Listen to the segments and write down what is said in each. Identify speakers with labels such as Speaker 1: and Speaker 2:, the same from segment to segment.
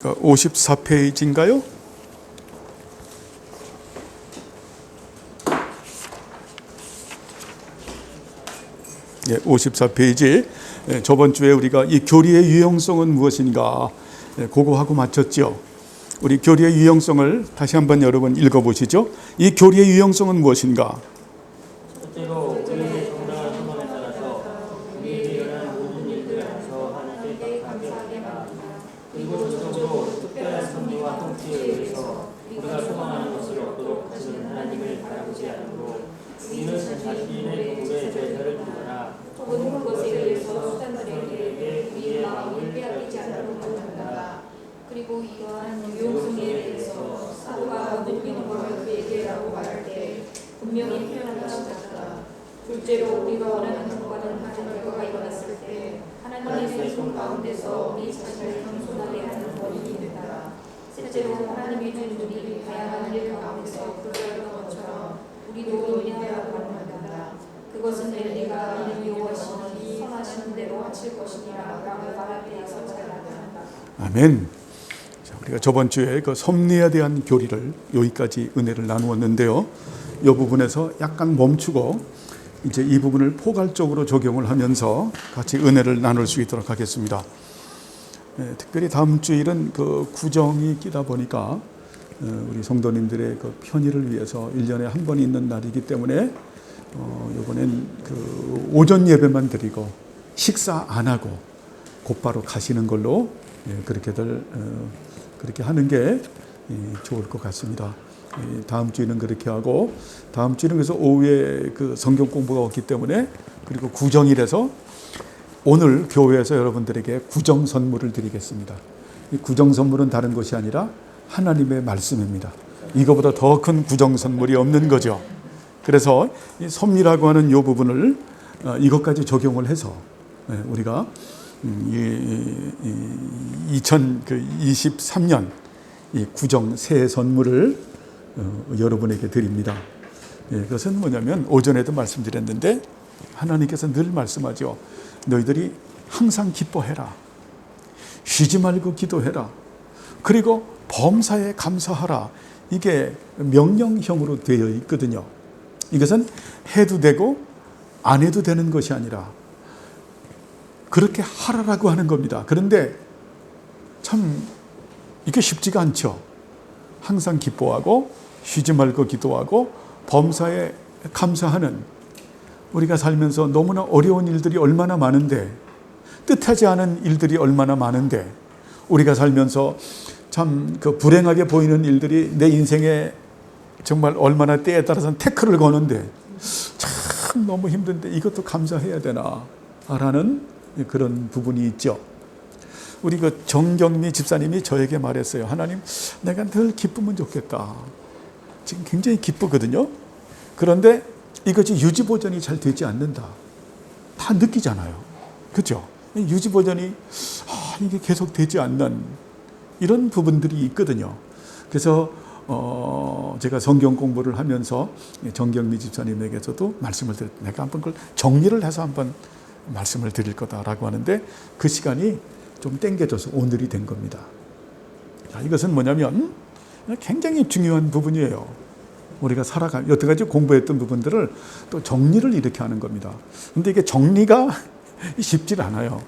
Speaker 1: 54페이지인가요? 네, 54페이지. 저번 주에 우리가 이 교리의 유용성은 무엇인가 그거 하고 마쳤죠. 우리 교리의 유용성을 다시 한번 여러분 읽어보시죠. 이 교리의 유용성은 무엇인가?
Speaker 2: 첫째로 우리의 정당한 소망에 따라서 우리에게 일어난 모든 일들 안에서 하나님께 감사하게 하라. 그리고 전적으로 특별한 섭리와 통치에 의해서 우리가 소망하는 것을 얻도록 하시는 하나님을 바라보지 않으므로 우리는 자신의 도구에 제사를 드리거나
Speaker 3: 혹은 그것에 의해서 수단들에게 우리의 마음을 빼앗기지 않도록 한다. 그리고 이러한 유용성에 대해서 사도가 모든 것을 그에게라고 말할 때 분명히 표현한 것이다. 둘째로 우리가 원하는 것과는 다른 결과가 일어났을 때 하나님의 손 가운데서 우리 자신을 겸손하게 하는 원인이 된다. 셋째로 하나님이 준 우리 다양한 일 가운데서 그러한 것처럼 우리도 인하라고 말한다. 그것은 내가 이는 여호와시니 선하시는 대로 하실 것이니라 라고 말할 때에서 나타난다.
Speaker 1: 아멘. 자, 우리가 저번 주에 그 섭리에 대한 교리를 여기까지 은혜를 나누었는데요. 이 부분에서 약간 멈추고 이제 이 부분을 포괄적으로 적용을 하면서 같이 은혜를 나눌 수 있도록 하겠습니다. 특별히 다음 주일은 그 구정이 끼다 보니까 우리 성도님들의 그 편의를 위해서 1년에 한 번 있는 날이기 때문에 이번엔 그 오전 예배만 드리고 식사 안 하고 곧바로 가시는 걸로 그렇게 하는 게 좋을 것 같습니다. 다음 주에는 그렇게 하고 다음 주에는 그래서 오후에 그 성경 공부가 없기 때문에 그리고 구정일에서 오늘 교회에서 여러분들에게 구정 선물을 드리겠습니다. 이 구정 선물은 다른 것이 아니라 하나님의 말씀입니다. 이거보다 더 큰 구정 선물이 없는 거죠. 그래서 이 섭리라고 하는 이 부분을 이것까지 적용을 해서 우리가 2023년 이 구정 새 선물을 여러분에게 드립니다. 그것은 뭐냐면 오전에도 말씀드렸는데 하나님께서 늘 말씀하죠. 너희들이 항상 기뻐해라. 쉬지 말고 기도해라. 그리고 범사에 감사하라. 이게 명령형으로 되어 있거든요. 이것은 해도 되고 안 해도 되는 것이 아니라 그렇게 하라라고 하는 겁니다. 그런데 참 이게 쉽지가 않죠. 항상 기뻐하고 쉬지 말고 기도하고 범사에 감사하는, 우리가 살면서 너무나 어려운 일들이 얼마나 많은데, 뜻하지 않은 일들이 얼마나 많은데, 우리가 살면서 참 그 불행하게 보이는 일들이 내 인생에 정말 얼마나 때에 따라서는 태클을 거는데 참 너무 힘든데 이것도 감사해야 되나 라는 그런 부분이 있죠. 우리 그 정경미 집사님이 저에게 말했어요. 하나님, 내가 늘 기쁘면 좋겠다. 지금 굉장히 기쁘거든요. 그런데 이것이 유지보전이 잘 되지 않는다. 다 느끼잖아요. 그렇죠? 유지보전이 이게 계속 되지 않는 이런 부분들이 있거든요. 그래서 제가 성경 공부를 하면서 정경미 집사님에게서도 말씀을 내가 한번 그걸 정리를 해서 한번 말씀을 드릴 거다라고 하는데 그 시간이 좀 땡겨져서 오늘이 된 겁니다. 자, 이것은 뭐냐면 굉장히 중요한 부분이에요. 우리가 여태까지 공부했던 부분들을 또 정리를 이렇게 하는 겁니다. 근데 이게 정리가 쉽지 않아요.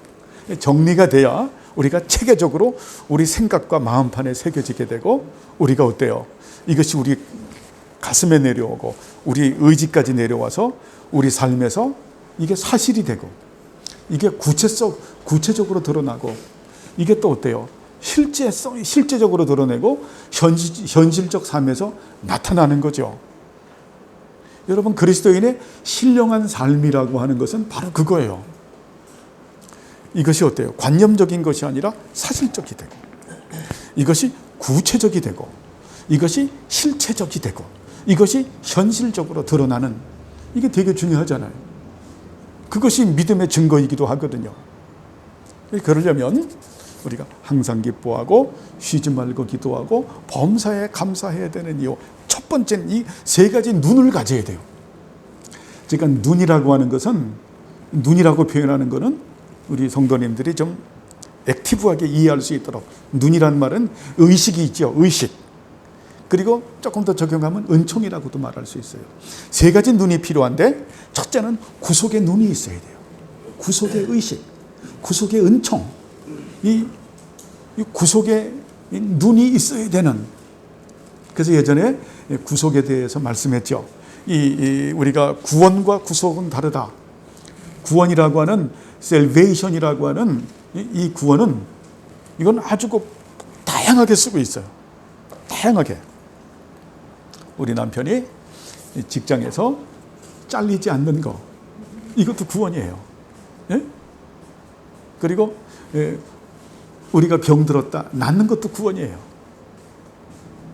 Speaker 1: 정리가 돼야 우리가 체계적으로 우리 생각과 마음판에 새겨지게 되고 우리가 어때요? 이것이 우리 가슴에 내려오고 우리 의지까지 내려와서 우리 삶에서 이게 사실이 되고 이게 구체적으로 드러나고 이게 또 어때요? 실제적으로 드러내고 현실적 삶에서 나타나는 거죠. 여러분, 그리스도인의 신령한 삶이라고 하는 것은 바로 그거예요. 이것이 어때요? 관념적인 것이 아니라 사실적이 되고 이것이 구체적이 되고 이것이 실체적이 되고 이것이 현실적으로 드러나는, 이게 되게 중요하잖아요. 그것이 믿음의 증거이기도 하거든요. 그러려면 우리가 항상 기뻐하고 쉬지 말고 기도하고 범사에 감사해야 되는 이유, 첫 번째는 이 세 가지 눈을 가져야 돼요. 그러니까 눈이라고 하는 것은, 눈이라고 표현하는 것은 우리 성도님들이 좀 액티브하게 이해할 수 있도록 눈이란 말은 의식이 있죠. 의식. 그리고 조금 더 적용하면 은총이라고도 말할 수 있어요. 세 가지 눈이 필요한데 첫째는 구속의 눈이 있어야 돼요. 구속의 의식, 구속의 은총. 이 구속의 눈이 있어야 되는. 그래서 예전에 구속에 대해서 말씀했죠. 우리가 구원과 구속은 다르다. 구원이라고 하는 salvation이라고 하는 이 구원은 이건 아주 다양하게 쓰고 있어요. 다양하게. 우리 남편이 직장에서 잘리지 않는 거, 이것도 구원이에요. 예? 그리고 우리가 병들었다 낫는 것도 구원이에요.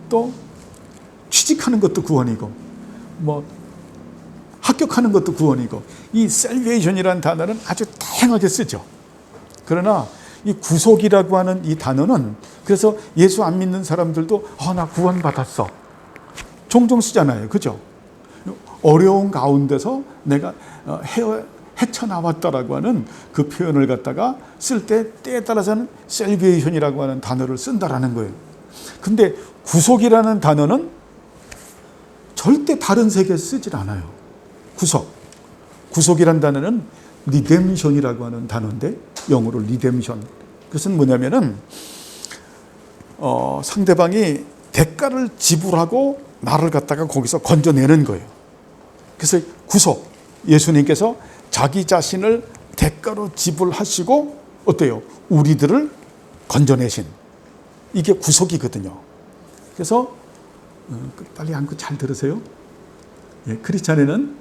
Speaker 1: 또 취직하는 것도 구원이고, 뭐 합격하는 것도 구원이고, 이 salvation이라는 단어는 아주 다양하게 쓰죠. 그러나 이 구속이라고 하는 이 단어는, 그래서 예수 안 믿는 사람들도 나 구원받았어 종종 쓰잖아요. 그죠? 어려운 가운데서 내가 헤쳐나왔다라고 하는 그 표현을 갖다가 쓸 때에 따라서는 salvation이라고 하는 단어를 쓴다라는 거예요. 근데 구속이라는 단어는 절대 다른 세계에 쓰질 않아요. 구속이라는 단어는 redemption이라고 하는 단어인데, 영어로 redemption. 그것은 뭐냐면은 상대방이 대가를 지불하고 나를 갖다가 거기서 건져내는 거예요. 그래서 구속, 예수님께서 자기 자신을 대가로 지불하시고 어때요? 우리들을 건져내신, 이게 구속이거든요. 그래서 빨리 한번 잘 들으세요. 예, 크리스찬에는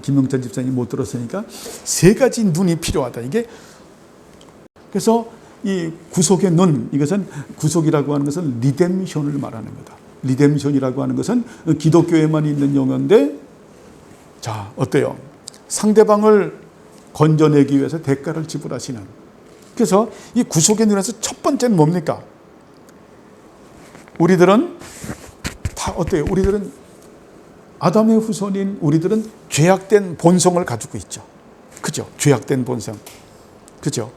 Speaker 1: 김영찬 집사님 못 들었으니까 세 가지 눈이 필요하다. 이게 그래서 이 구속의 눈, 이것은 구속이라고 하는 것은 리뎀션을 말하는 거다. 리뎀션이라고 하는 것은 기독교에만 있는 용어인데, 자, 어때요? 상대방을 건져내기 위해서 대가를 지불하시는. 그래서 이 구속의 눈에서 첫 번째는 뭡니까? 우리들은 다 어때요? 우리들은 아담의 후손인 우리들은 죄악된 본성을 가지고 있죠. 그죠? 죄악된 본성. 그죠?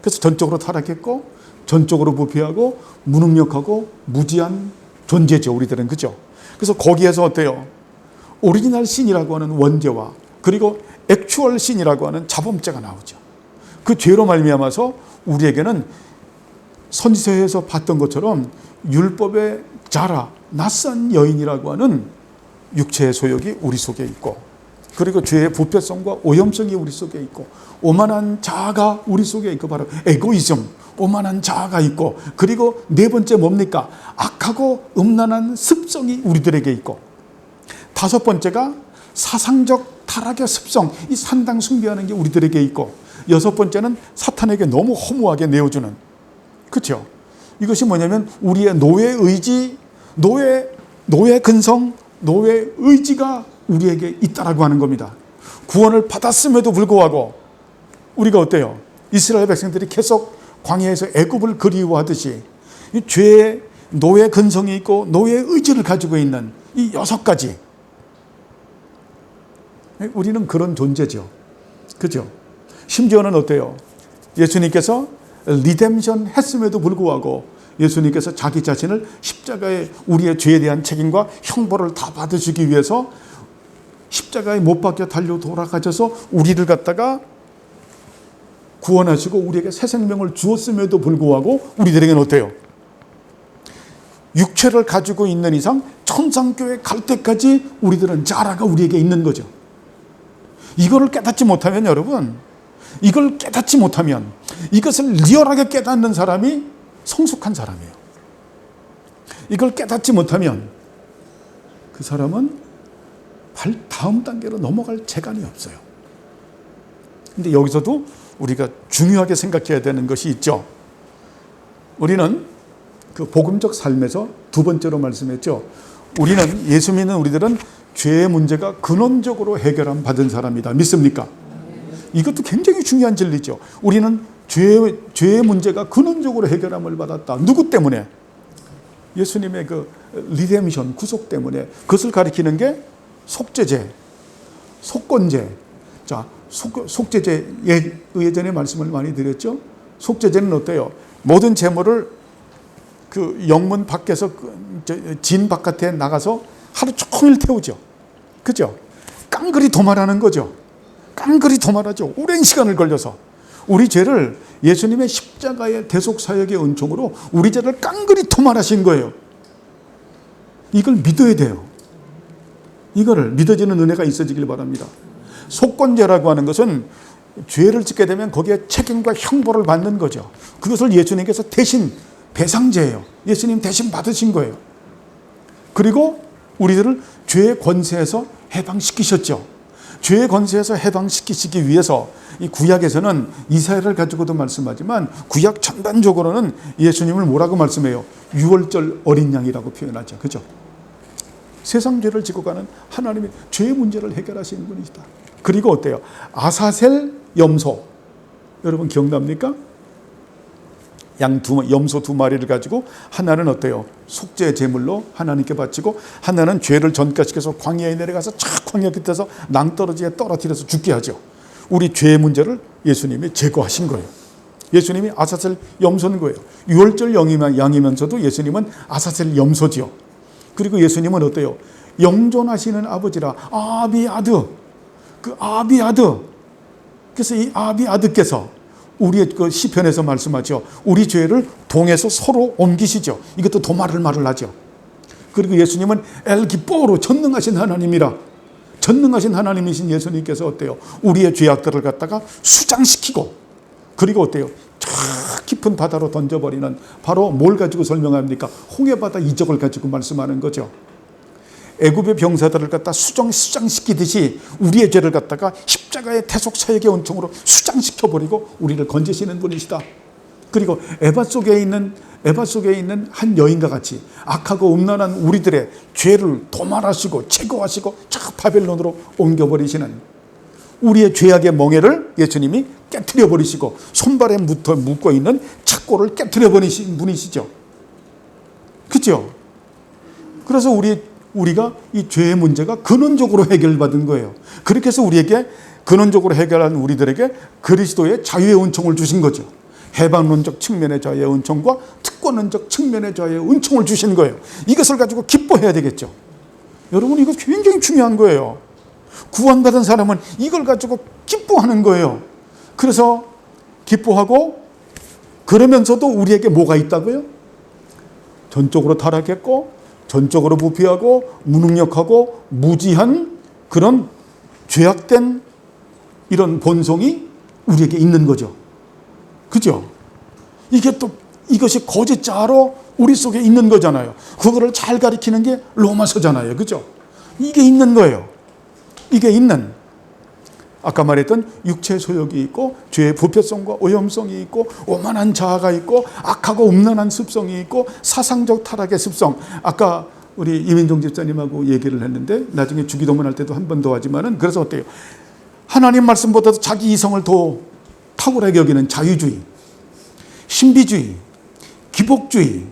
Speaker 1: 그래서 전적으로 타락했고, 전적으로 부패하고, 무능력하고, 무지한 존재죠. 우리들은. 그죠? 그래서 거기에서 어때요? 오리지널 신이라고 하는 원죄와, 그리고 액추얼 신이라고 하는 자범죄가 나오죠. 그 죄로 말미암아서 우리에게는 선지서에서 봤던 것처럼 율법의 자라, 낯선 여인이라고 하는 육체의 소욕이 우리 속에 있고, 그리고 죄의 부패성과 오염성이 우리 속에 있고, 오만한 자아가 우리 속에 있고, 바로 에고이즘, 오만한 자아가 있고, 그리고 네 번째 뭡니까? 악하고 음란한 습성이 우리들에게 있고, 다섯 번째가 사상적 타락의 습성, 이 산당 숭배하는 게 우리들에게 있고, 여섯 번째는 사탄에게 너무 허무하게 내어주는, 그렇죠? 이것이 뭐냐면 우리의 노예 의지, 노예 근성, 노예 의지가 우리에게 있다라고 하는 겁니다. 구원을 받았음에도 불구하고 우리가 어때요? 이스라엘 백성들이 계속 광야에서 애굽을 그리워하듯이 이 죄의 노예 근성이 있고 노예 의지를 가지고 있는 이 여섯 가지, 우리는 그런 존재죠. 그죠? 심지어는 어때요? 예수님께서 리뎀션 했음에도 불구하고 예수님께서 자기 자신을 십자가에 우리의 죄에 대한 책임과 형벌을 다 받으시기 위해서 십자가에 못 박혀 달려 돌아가셔서 우리를 갖다가 구원하시고 우리에게 새 생명을 주었음에도 불구하고 우리들에게는 어때요? 육체를 가지고 있는 이상 천상교회 갈 때까지 우리들은 자라가 우리에게 있는 거죠. 이거를 깨닫지 못하면, 여러분, 이걸 깨닫지 못하면, 이것을 리얼하게 깨닫는 사람이 성숙한 사람이에요. 이걸 깨닫지 못하면 그 사람은 다음 단계로 넘어갈 재간이 없어요. 근데 여기서도 우리가 중요하게 생각해야 되는 것이 있죠. 우리는 그 복음적 삶에서 두 번째로 말씀했죠. 우리는, 예수 믿는 우리들은 죄의 문제가 근원적으로 해결함 받은 사람이다. 믿습니까? 이것도 굉장히 중요한 진리죠. 우리는 죄의 문제가 근원적으로 해결함을 받았다. 누구 때문에? 예수님의 그 리뎀션, 구속 때문에. 그것을 가리키는 게 속죄제, 속건제. 자, 속죄제, 예전에 말씀을 많이 드렸죠. 속죄제는 어때요? 모든 재물을 그 영문 밖에서 진 바깥에 나가서 하루 종일 태우죠. 그죠? 깡그리 도말하는 거죠. 깡그리 도말하죠. 오랜 시간을 걸려서. 우리 죄를 예수님의 십자가의 대속사역의 은총으로 우리 죄를 깡그리 도말하신 거예요. 이걸 믿어야 돼요. 이거를 믿어지는 은혜가 있어지길 바랍니다. 속건제라고 하는 것은 죄를 짓게 되면 거기에 책임과 형벌을 받는 거죠. 그것을 예수님께서 대신 배상제예요. 예수님 대신 받으신 거예요. 그리고 우리들을 죄의 권세에서 해방시키셨죠. 죄의 권세에서 해방시키시기 위해서 이 구약에서는 이사야를 가지고도 말씀하지만 구약 전반적으로는 예수님을 뭐라고 말씀해요? 유월절 어린 양이라고 표현하죠. 그죠? 세상 죄를 지고 가는 하나님의 죄의 문제를 해결하시는 분이시다. 그리고 어때요? 아사셀 염소. 여러분 기억납니까? 염소 2마리를 가지고 하나는 어때요? 속죄 제물로 하나님께 바치고 하나는 죄를 전가시켜서 광야에 내려가서 쫙 광야 끝에서 낭떠러지에 떨어뜨려서 죽게 하죠. 우리 죄의 문제를 예수님이 제거하신 거예요. 예수님이 아사셀 염소는 거예요. 유월절 양이면서도 예수님은 아사셀 염소지요. 그리고 예수님은 어때요? 영존하시는 아버지라 아비아드. 그 아비아드. 그래서 이 아비아드께서 우리의 그 시편에서 말씀하죠. 우리 죄를 동에서 서로 옮기시죠. 이것도 도말을 말을 하죠. 그리고 예수님은 엘기뽀로 전능하신 하나님이라. 전능하신 하나님이신 예수님께서 어때요? 우리의 죄악들을 갖다가 수장시키고 그리고 어때요? 저 깊은 바다로 던져버리는 바로 뭘 가지고 설명합니까? 홍해바다 이적을 가지고 말씀하는 거죠. 애굽의 병사들을 갖다 수장시키듯이 우리의 죄를 갖다가 십자가의 대속사역의 은총으로 수장시켜버리고 우리를 건지시는 분이시다. 그리고 에바 속에 있는 한 여인과 같이 악하고 음란한 우리들의 죄를 도말하시고 제거하시고 저 바벨론으로 옮겨버리시는 우리의 죄악의 멍에를 예수님이 깨트려 버리시고 손발에 묶어 있는 착고를 깨트려 버리신 분이시죠. 그렇죠? 그래서 우리가 이 죄의 문제가 근원적으로 해결받은 거예요. 그렇게 해서 우리에게 근원적으로 해결한 우리들에게 그리스도의 자유의 은총을 주신 거죠. 해방론적 측면의 자유의 은총과 특권론적 측면의 자유의 은총을 주신 거예요. 이것을 가지고 기뻐해야 되겠죠. 여러분 이거 굉장히 중요한 거예요. 구원받은 사람은 이걸 가지고 기뻐하는 거예요. 그래서 기뻐하고 그러면서도 우리에게 뭐가 있다고요? 전적으로 타락했고 전적으로 부패하고 무능력하고 무지한 그런 죄악된 이런 본성이 우리에게 있는 거죠. 그죠? 이것이 거짓 자로 우리 속에 있는 거잖아요. 그거를 잘 가리키는 게 로마서잖아요. 그죠? 이게 있는 거예요. 이게 있는. 아까 말했던 육체의 소욕이 있고 죄의 부패성과 오염성이 있고 오만한 자아가 있고 악하고 음란한 습성이 있고 사상적 타락의 습성. 아까 우리 이민종 집사님하고 얘기를 했는데 나중에 주기도문 할 때도 한 번 더 하지만은 그래서 어때요? 하나님 말씀보다도 자기 이성을 더 탁월하게 여기는 자유주의, 신비주의, 기복주의,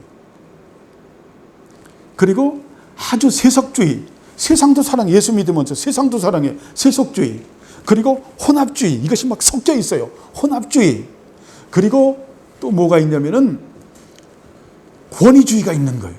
Speaker 1: 그리고 아주 세속주의, 세상도 사랑해. 예수 믿으면서 세상도 사랑해. 세속주의, 그리고 혼합주의. 이것이 막 섞여 있어요. 혼합주의. 그리고 또 뭐가 있냐면은 권위주의가 있는 거예요.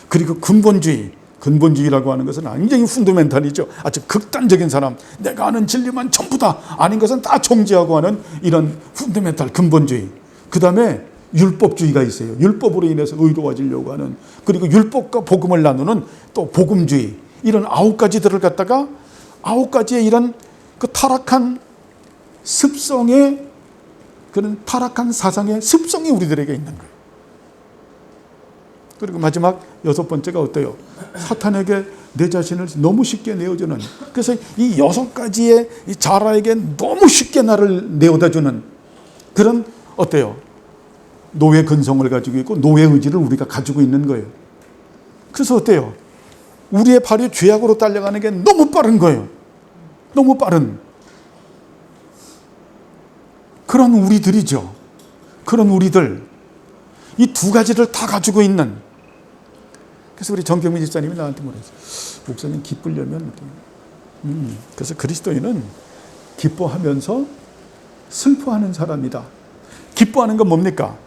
Speaker 1: 그리고 근본주의. 근본주의라고 하는 것은 굉장히 펀더멘탈이죠. 아주 극단적인 사람. 내가 아는 진리만 전부다. 아닌 것은 다 정지하고 하는 이런 펀더멘탈 근본주의. 그 다음에 율법주의가 있어요. 율법으로 인해서 의로워지려고 하는. 그리고 율법과 복음을 나누는 또 복음주의. 이런 9가지들을 갖다가 9가지의 이런 그 타락한 습성의 그런 타락한 사상의 습성이 우리들에게 있는 거예요. 그리고 마지막 6번째가 어때요? 사탄에게 내 자신을 너무 쉽게 내어주는. 그래서 이 6가지의 이 자라에게 너무 쉽게 나를 내어다주는 그런 어때요? 노예 근성을 가지고 있고 노예 의지를 우리가 가지고 있는 거예요. 그래서 어때요? 우리의 발이 죄악으로 딸려가는 게 너무 빠른 거예요. 너무 빠른 그런 우리들이죠. 그런 우리들. 이 2가지를 다 가지고 있는. 그래서 우리 정경민 집사님이 나한테 뭐랬어요? 목사님 기쁘려면 그래서 그리스도인은 기뻐하면서 슬퍼하는 사람이다. 기뻐하는 건 뭡니까?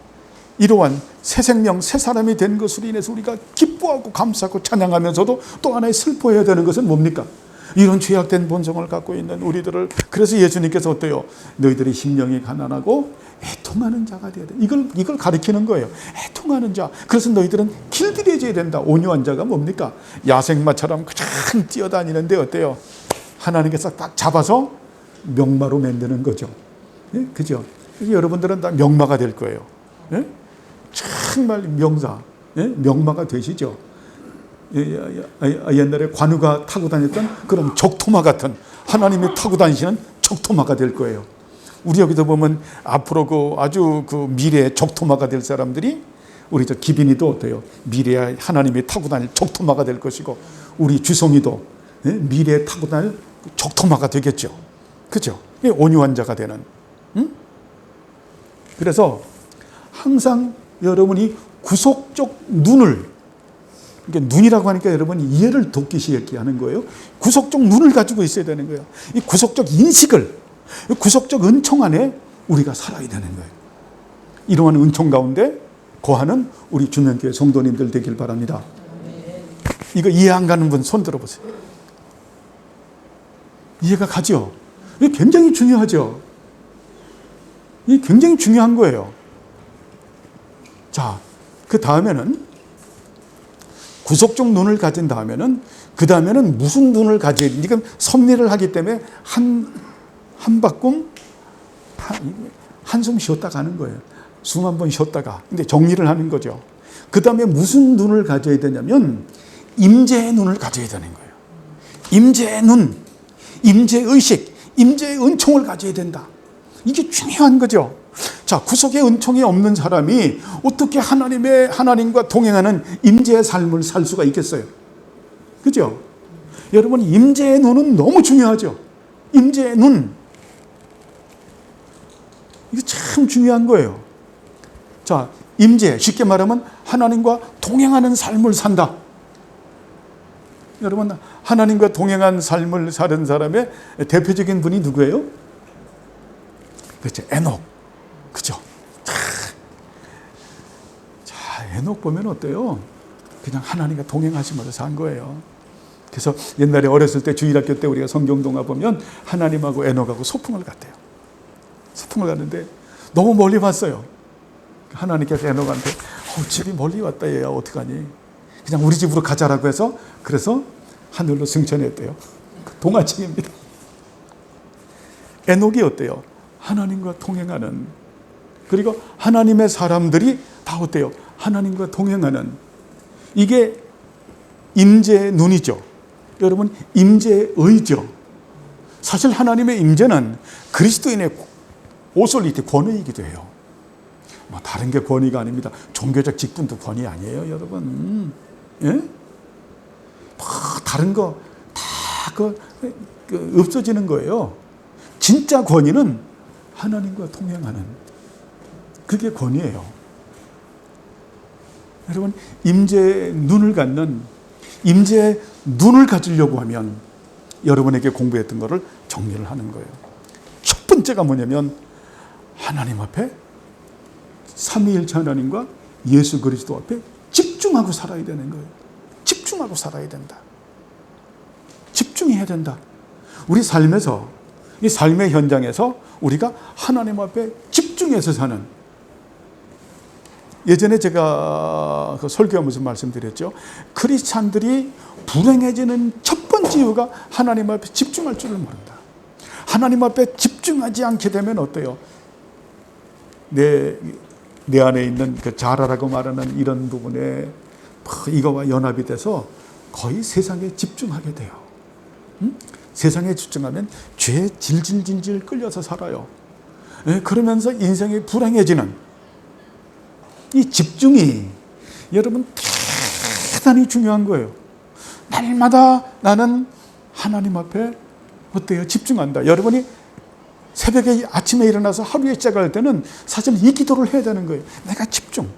Speaker 1: 이러한 새 생명, 새 사람이 된 것으로 인해서 우리가 기뻐하고 감사하고 찬양하면서도 또 하나의 슬퍼해야 되는 것은 뭡니까? 이런 죄악된 본성을 갖고 있는 우리들을, 그래서 예수님께서 어때요? 너희들이 심령이 가난하고 애통하는 자가 되어야 돼. 이걸 가리키는 거예요. 애통하는 자. 그래서 너희들은 길들여져야 된다. 온유한 자가 뭡니까? 야생마처럼 그냥 뛰어다니는데 어때요? 하나님께서 딱 잡아서 명마로 만드는 거죠. 예? 그죠? 여러분들은 다 명마가 될 거예요. 예? 정말 명사, 예? 명마가 되시죠. 옛날에 관우가 타고 다녔던 그런 적토마 같은, 하나님이 타고 다니시는 적토마가 될 거예요. 우리 여기도 보면 앞으로 아주 미래의 적토마가 될 사람들이, 우리 저 기빈이도 어때요? 미래에 하나님이 타고 다닐 적토마가 될 것이고, 우리 주성이도 미래에 타고 다닐 적토마가 되겠죠. 그죠? 온유한 자가 되는. 응? 그래서 항상 여러분이 구속적 눈을, 그러니까 눈이라고 하니까 여러분 이해를 돕기 쉽게 하는 거예요. 구속적 눈을 가지고 있어야 되는 거예요. 이 구속적 인식을, 구속적 은총 안에 우리가 살아야 되는 거예요. 이러한 은총 가운데 거하는 우리 주명교회 성도님들 되길 바랍니다. 이거 이해 안 가는 분 손 들어보세요. 이해가 가죠? 이게 굉장히 중요하죠. 이게 굉장히 중요한 거예요. 자, 그 다음에는 구속적 눈을 가진 다음에는, 그 다음에는 무슨 눈을 가져야 돼? 지금 섭리를 하기 때문에 한 바꿈 한숨 쉬었다 가는 거예요. 숨 한 번 쉬었다가. 근데 정리를 하는 거죠. 그 다음에 무슨 눈을 가져야 되냐면 임재의 눈을 가져야 되는 거예요. 임재의 눈, 임재의 의식, 임재의 은총을 가져야 된다. 이게 중요한 거죠. 자, 구속의 은총이 없는 사람이 어떻게 하나님과 동행하는 임재의 삶을 살 수가 있겠어요? 그죠? 여러분, 임재의 눈은 너무 중요하죠. 임재의 눈. 이게 참 중요한 거예요. 자, 임재, 쉽게 말하면 하나님과 동행하는 삶을 산다. 여러분, 하나님과 동행한 삶을 사는 사람의 대표적인 분이 누구예요? 그렇죠. 에녹. 그죠? 자, 에녹 보면 어때요? 그냥 하나님과 동행하시면서 산 거예요. 그래서 옛날에 어렸을 때 주일학교 때 우리가 성경동화 보면 하나님하고 에녹하고 소풍을 갔대요. 소풍을 갔는데 너무 멀리 봤어요. 하나님께서 에녹한테 집이 멀리 왔다 얘야 어떡하니? 그냥 우리 집으로 가자라고 해서, 그래서 하늘로 승천했대요. 동화책입니다. 에녹이 어때요? 하나님과 동행하는, 그리고 하나님의 사람들이 다 어때요? 하나님과 동행하는, 이게 임재의 눈이죠. 여러분, 임재의 의죠. 사실 하나님의 임재는 그리스도인의 오솔리티 권위이기도 해요. 뭐 다른 게 권위가 아닙니다. 종교적 직분도 권위 아니에요, 여러분. 예? 뭐 다른 거 다 없어지는 거예요. 진짜 권위는 하나님과 동행하는, 그게 권위예요. 여러분, 임재의 눈을 갖는, 임재의 눈을 가지려고 하면 여러분에게 공부했던 것을 정리를 하는 거예요. 첫 번째가 뭐냐면 하나님 앞에, 삼위일체 하나님과 예수 그리스도 앞에 집중하고 살아야 되는 거예요. 집중하고 살아야 된다. 집중해야 된다. 우리 삶에서, 이 삶의 현장에서 우리가 하나님 앞에 집중해서 사는, 예전에 제가 설교하면서 말씀드렸죠. 크리스찬들이 불행해지는 첫 번째 이유가 하나님 앞에 집중할 줄을 모른다. 하나님 앞에 집중하지 않게 되면 어때요? 내 안에 있는 그 자라라고 말하는 이런 부분에 이거와 연합이 돼서 거의 세상에 집중하게 돼요. 세상에 집중하면 죄에 질질질질 끌려서 살아요. 그러면서 인생이 불행해지는 이 집중이 여러분 대단히 중요한 거예요. 날마다 나는 하나님 앞에 어때요? 집중한다. 여러분이 새벽에 아침에 일어나서 하루에 시작할 때는 사실 이 기도를 해야 되는 거예요. 내가 집중.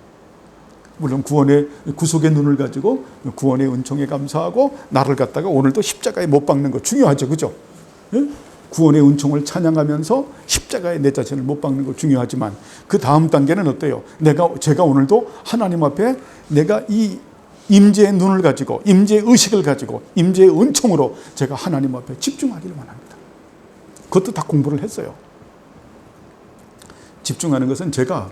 Speaker 1: 물론 구속의 눈을 가지고 구원의 은총에 감사하고 나를 갖다가 오늘도 십자가에 못 박는 거 중요하죠. 그죠? 예? 구원의 은총을 찬양하면서 십자가에 내 자신을 못 박는 거 중요하지만 그 다음 단계는 어때요? 제가 오늘도 하나님 앞에 내가 이 임재의 눈을 가지고 임재의 의식을 가지고 임재의 은총으로 제가 하나님 앞에 집중하기를 원합니다. 그것도 다 공부를 했어요. 집중하는 것은 제가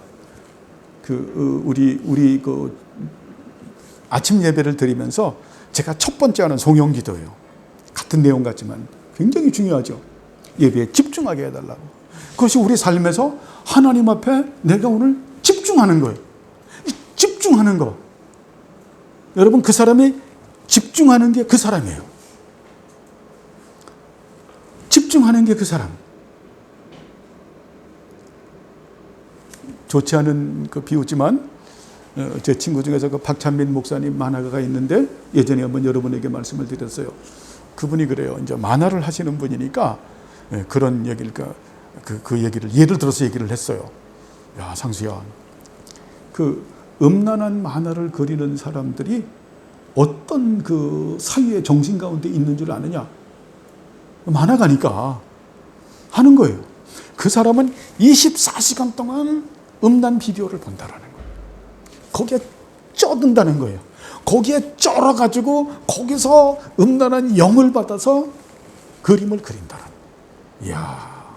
Speaker 1: 우리 아침 예배를 드리면서 제가 첫 번째 하는 송영기도예요. 같은 내용 같지만 굉장히 중요하죠. 예배에 집중하게 해달라고. 그것이 우리 삶에서 하나님 앞에 내가 오늘 집중하는 거예요. 집중하는 거. 여러분, 그 사람이 집중하는 게 그 사람이에요. 집중하는 게 그 사람. 좋지 않은 그 비유지만 제 친구 중에서 그 박찬민 목사님 만화가가 있는데 예전에 한번 여러분에게 말씀을 드렸어요. 그분이 그래요. 이제 만화를 하시는 분이니까 그런 얘기를 그 얘기를 예를 들어서 얘기를 했어요. 야, 상수야, 그 음란한 만화를 그리는 사람들이 어떤 그 사유의 정신 가운데 있는 줄 아느냐? 만화가니까 하는 거예요. 그 사람은 24시간 동안 음란 비디오를 본다라는 거예요. 거기에 쩌든다는 거예요. 거기에 쩔어가지고 거기서 음란한 영을 받아서 그림을 그린다는 거예요. 이야,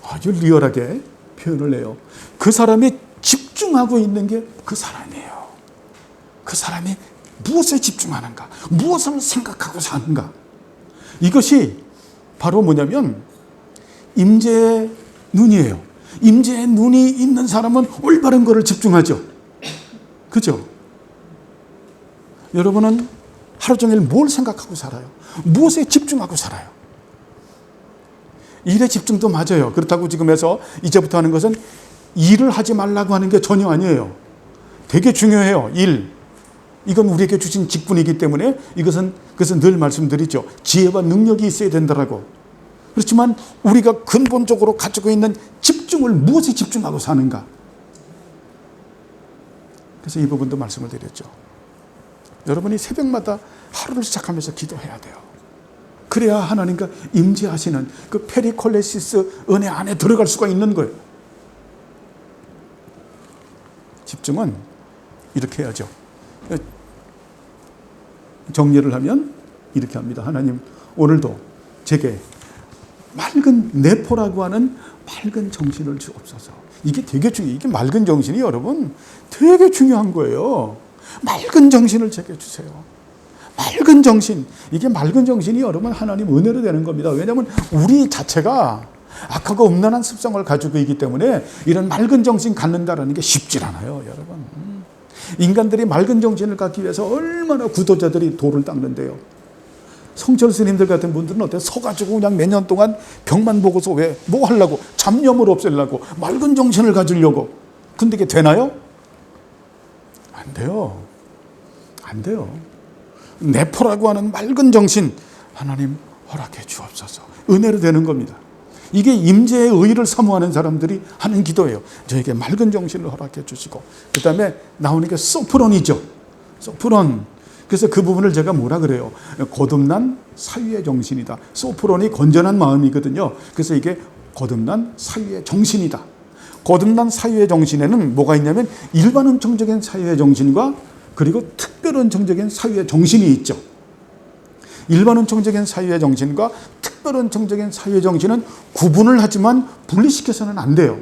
Speaker 1: 아주 리얼하게 표현을 해요. 그 사람이 집중하고 있는 게 그 사람이에요. 그 사람이 무엇에 집중하는가, 무엇을 생각하고 사는가. 이것이 바로 뭐냐면 임재의 눈이에요. 임재의 눈이 있는 사람은 올바른 것을 집중하죠. 그죠? 여러분은 하루 종일 뭘 생각하고 살아요? 무엇에 집중하고 살아요? 일에 집중도 맞아요. 그렇다고 지금 해서 이제부터 하는 것은 일을 하지 말라고 하는 게 전혀 아니에요. 되게 중요해요. 일. 이건 우리에게 주신 직분이기 때문에 그것은 늘 말씀드리죠. 지혜와 능력이 있어야 된다라고. 그렇지만 우리가 근본적으로 가지고 있는 집중을 무엇에 집중하고 사는가. 그래서 이 부분도 말씀을 드렸죠. 여러분이 새벽마다 하루를 시작하면서 기도해야 돼요. 그래야 하나님과 임재하시는 그 페리콜레시스 은혜 안에 들어갈 수가 있는 거예요. 집중은 이렇게 해야죠. 정리를 하면 이렇게 합니다. 하나님, 오늘도 제게 맑은 내포라고 하는 맑은 정신을 주옵소서. 이게 되게 중요해요. 이게 맑은 정신이 여러분 되게 중요한 거예요. 맑은 정신을 제게 주세요. 맑은 정신. 이게 맑은 정신이 여러분 하나님 은혜로 되는 겁니다. 왜냐하면 우리 자체가 악하고 음란한 습성을 가지고 있기 때문에 이런 맑은 정신 갖는다라는 게 쉽지 않아요, 여러분. 인간들이 맑은 정신을 갖기 위해서 얼마나 구도자들이 돌을 닦는데요. 성철 스님들 같은 분들은 어때요? 서가지고 그냥 몇 년 동안 벽만 보고서 왜? 뭐 하려고? 잡념을 없애려고. 맑은 정신을 가지려고. 근데 이게 되나요? 안 돼요. 안 돼요. 내포라고 하는 맑은 정신 하나님 허락해 주옵소서. 은혜로 되는 겁니다. 이게 임재의 의를 사모하는 사람들이 하는 기도예요. 저에게 맑은 정신을 허락해 주시고, 그 다음에 나오는 게 소프론이죠. 소프론. 그래서 그 부분을 제가 뭐라 그래요? 거듭난 사유의 정신이다. 소프론이 건전한 마음이거든요. 그래서 이게 거듭난 사유의 정신이다. 거듭난 사유의 정신에는 뭐가 있냐면 일반 은총적인 사유의 정신과 그리고 특별 은총적인 사유의 정신이 있죠. 일반 은총적인 사유의 정신과 특별 은총적인 사유의 정신은 구분을 하지만 분리시켜서는 안 돼요.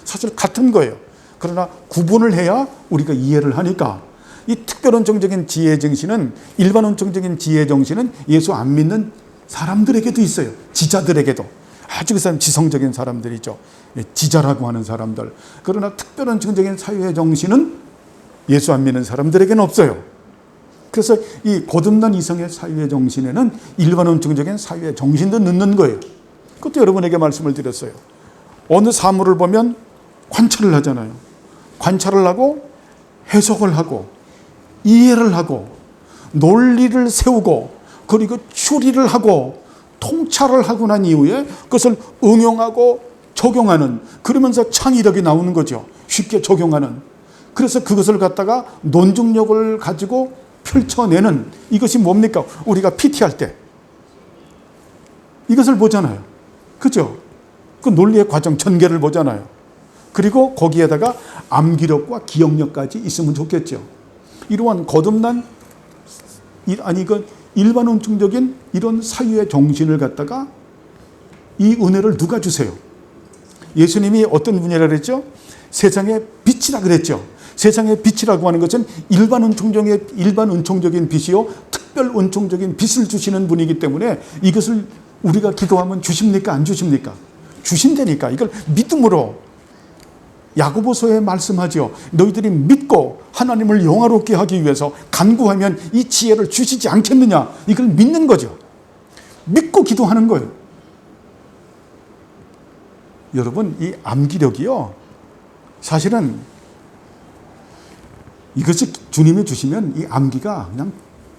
Speaker 1: 사실 같은 거예요. 그러나 구분을 해야 우리가 이해를 하니까 이 특별 은총적인 지혜 정신은 일반 은총적인 지혜 정신은 예수 안 믿는 사람들에게도 있어요. 지자들에게도. 아주 그 사람 지성적인 사람들이죠. 지자라고 하는 사람들. 그러나 특별 은총적인 사유의 정신은 예수 안 믿는 사람들에게는 없어요. 그래서 이 거듭난 이성의 사유의 정신에는 일반 은총적인 사유의 정신도 넣는 거예요. 그것도 여러분에게 말씀을 드렸어요. 어느 사물을 보면 관찰을 하잖아요. 관찰을 하고 해석을 하고 이해를 하고 논리를 세우고 그리고 추리를 하고 통찰을 하고 난 이후에 그것을 응용하고 적용하는, 그러면서 창의력이 나오는 거죠. 쉽게 적용하는. 그래서 그것을 갖다가 논증력을 가지고 펼쳐내는, 이것이 뭡니까? 우리가 PT 할 때 이것을 보잖아요. 그죠? 그 논리의 과정 전개를 보잖아요. 그리고 거기에다가 암기력과 기억력까지 있으면 좋겠죠. 이러한 거듭난 일반 은총적인 이런 사유의 정신을 갖다가 이 은혜를 누가 주세요? 예수님이 어떤 분이라 그랬죠? 세상의 빛이라 그랬죠. 세상의 빛이라고 하는 것은 일반 은총적인 빛이요, 특별 은총적인 빛을 주시는 분이기 때문에 이것을 우리가 기도하면 주십니까? 안 주십니까? 주신다니까. 이걸 믿음으로 야고보서에 말씀하죠. 너희들이 믿고 하나님을 영화롭게 하기 위해서 간구하면 이 지혜를 주시지 않겠느냐. 이걸 믿는 거죠. 믿고 기도하는 거예요. 여러분, 이 암기력이요, 사실은 이것이 주님이 주시면 이 암기가 그냥